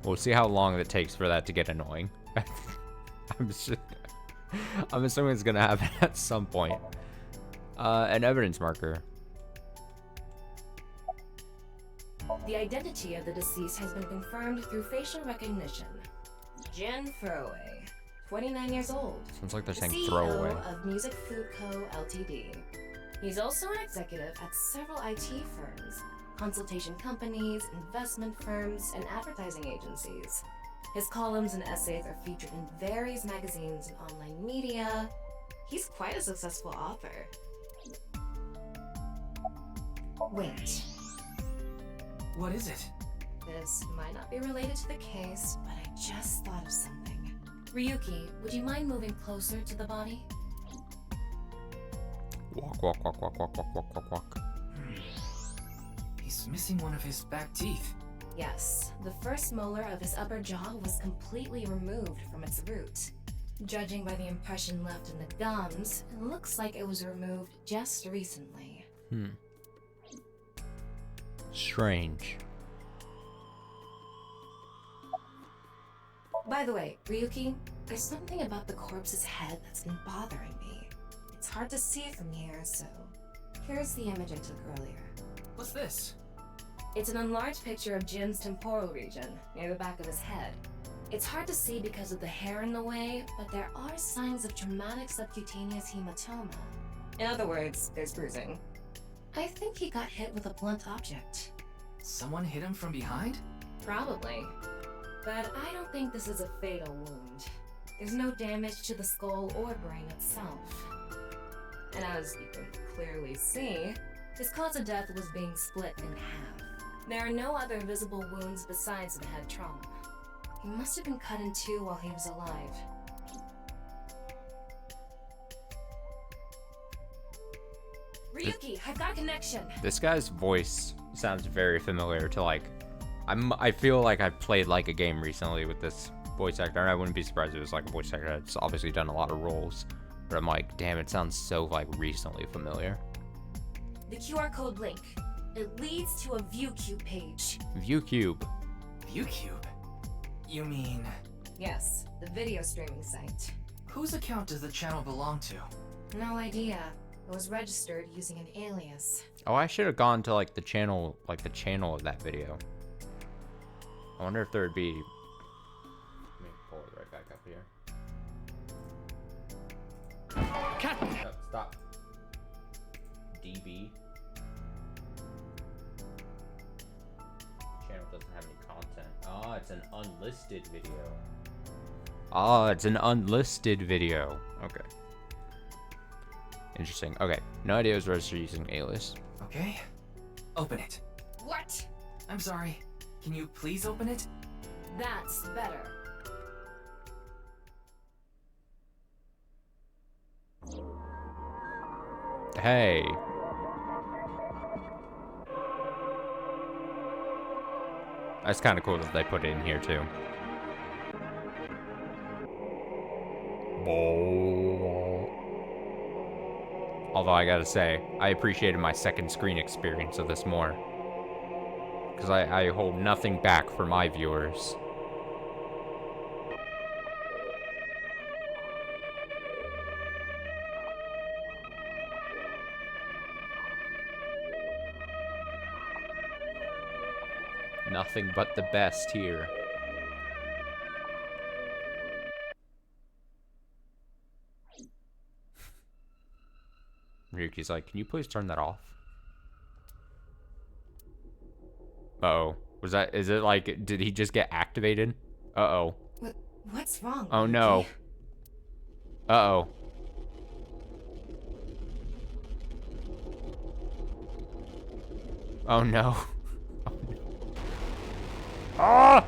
We'll see how long it takes for that to get annoying. I'm assuming it's gonna happen at some point. An evidence marker. The identity of the deceased has been confirmed through facial recognition. Jin Furroway, 29 years old. Sounds like they're saying CEO throwaway. of Music Food Co. Ltd. He's also an executive at several IT firms, consultation companies, investment firms, and advertising agencies. His columns and essays are featured in various magazines and online media. He's quite a successful author. Wait. What is it? This might not be related to the case, but I just thought of something. Ryuki, would you mind moving closer to the body? Walk, walk, walk, walk, walk, walk, walk, walk, walk. He's missing one of his back teeth. Yes, the first molar of his upper jaw was completely removed from its root. Judging by the impression left in the gums, it looks like it was removed just recently. Strange. By the way, Ryuki, there's something about the corpse's head that's been bothering me. It's hard to see from here, so here's the image I took earlier. What's this? It's an enlarged picture of Jin's temporal region, near the back of his head. It's hard to see because of the hair in the way, but there are signs of traumatic subcutaneous hematoma. In other words, there's bruising. I think he got hit with a blunt object. Someone hit him from behind? Probably. But I don't think this is a fatal wound. There's no damage to the skull or brain itself. And as you can clearly see, his cause of death was being split in half. There are no other visible wounds besides the head trauma. He must have been cut in two while he was alive. Ryuki, I've got a connection! This guy's voice sounds very familiar to like... I feel like I've played like a game recently with this voice actor, and I wouldn't be surprised if it was like a voice actor that's obviously done a lot of roles. But I'm like, damn, it sounds so like recently familiar. The QR code link. It leads to a ViewCube page. ViewCube. ViewCube? You mean... Yes, the video streaming site. Whose account does the channel belong to? No idea. I was registered using an alias. Oh, I should have gone to like the channel of that video. I wonder if there would be. Let me pull it right back up here. Captain! Oh, stop. DB. Channel doesn't have any content. Oh, it's an unlisted video. Oh, it's an unlisted video. Okay. Interesting. Okay. No idea it was registered using alias. Okay. Open it. What? I'm sorry. Can you please open it? That's better. Hey. That's kind of cool that they put it in here too. Although I gotta say, I appreciated my second screen experience of this more. Because I hold nothing back for my viewers. Nothing but the best here. Ryuki's like, can you please turn that off? Uh-oh. Is it like, did he just get activated? Uh-oh. What's wrong? Oh no. Uh-oh. Oh no. Ah!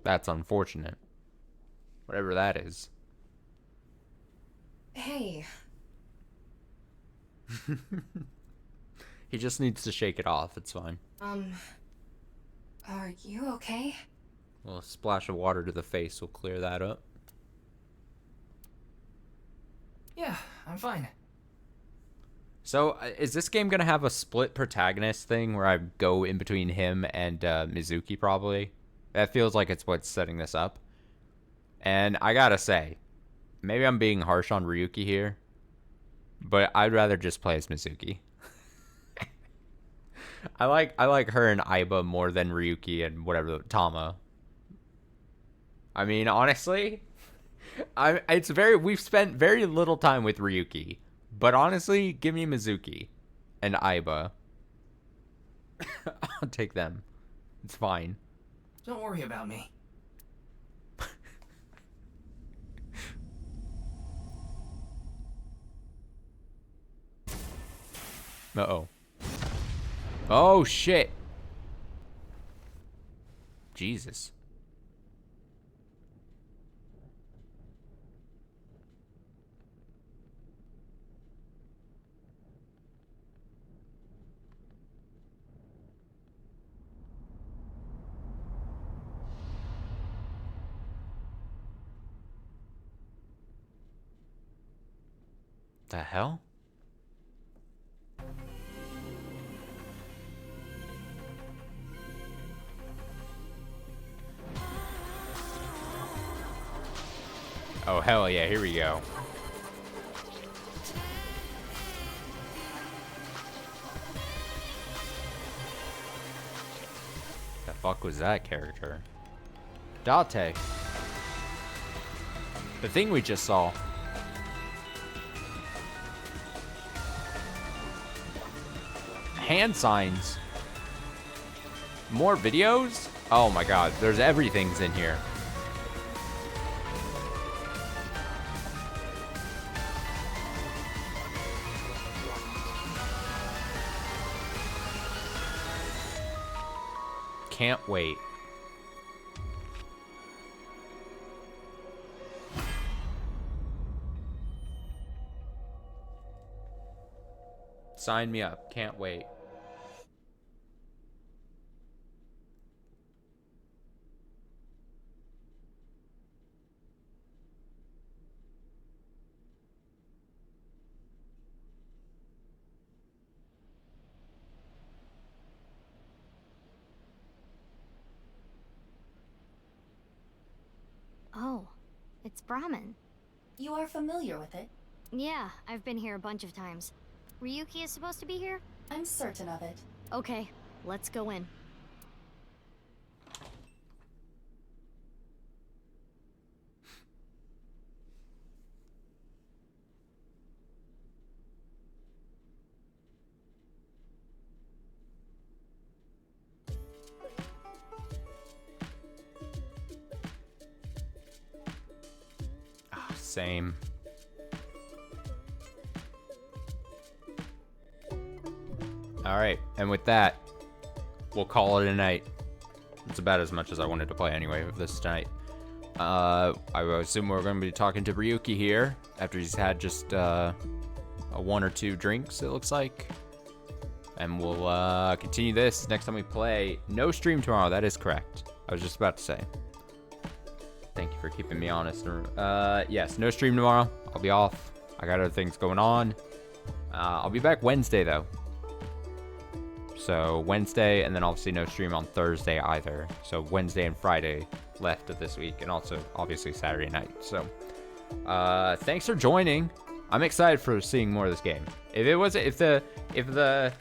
That's unfortunate. Whatever that is. Hey. He just needs to shake it off. It's fine. Are you okay? Well, a splash of water to the face will clear that up. Yeah, I'm fine. So, is this game gonna have a split protagonist thing where I go in between him and Mizuki probably? That feels like it's what's setting this up. And I gotta say, maybe I'm being harsh on Ryuki here, but I'd rather just play as Mizuki. I like her and Aiba more than Ryuki and whatever Tama. I mean, honestly, we've spent very little time with Ryuki, but honestly, give me Mizuki and Aiba. I'll take them. It's fine. Don't worry about me. Uh-oh. Oh, shit. Jesus. The hell? Oh, hell yeah, here we go. The fuck was that character? Date. The thing we just saw. Hand signs. More videos? Oh my god, there's everything's in here. Can't wait. Sign me up. Can't wait. Brahmin. You are familiar with it? Yeah, I've been here a bunch of times. Ryuki is supposed to be here? I'm certain of it. Okay, let's go in. Same. Alright, and with that, we'll call it a night. It's about as much as I wanted to play anyway with this tonight. I assume we're going to be talking to Ryuki here after he's had just a 1 or 2 drinks, it looks like. And we'll continue this next time we play. No stream tomorrow, that is correct. I was just about to say. Thank you for keeping me honest. Yes, no stream tomorrow. I'll be off. I got other things going on. I'll be back Wednesday, though. So Wednesday, and then obviously no stream on Thursday either. So Wednesday and Friday left of this week, and also obviously Saturday night. So thanks for joining. I'm excited for seeing more of this game. If the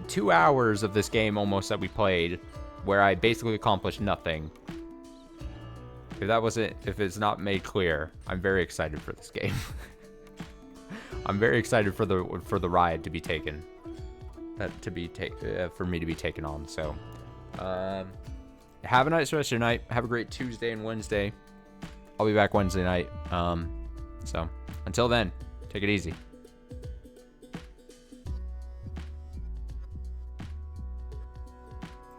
2 hours of this game almost that we played, where I basically accomplished nothing, if it's not made clear, I'm very excited for this game. I'm very excited for the ride to be taken. For me to be taken on. So, have a nice rest of your night. Have a great Tuesday and Wednesday. I'll be back Wednesday night. So, until then, take it easy.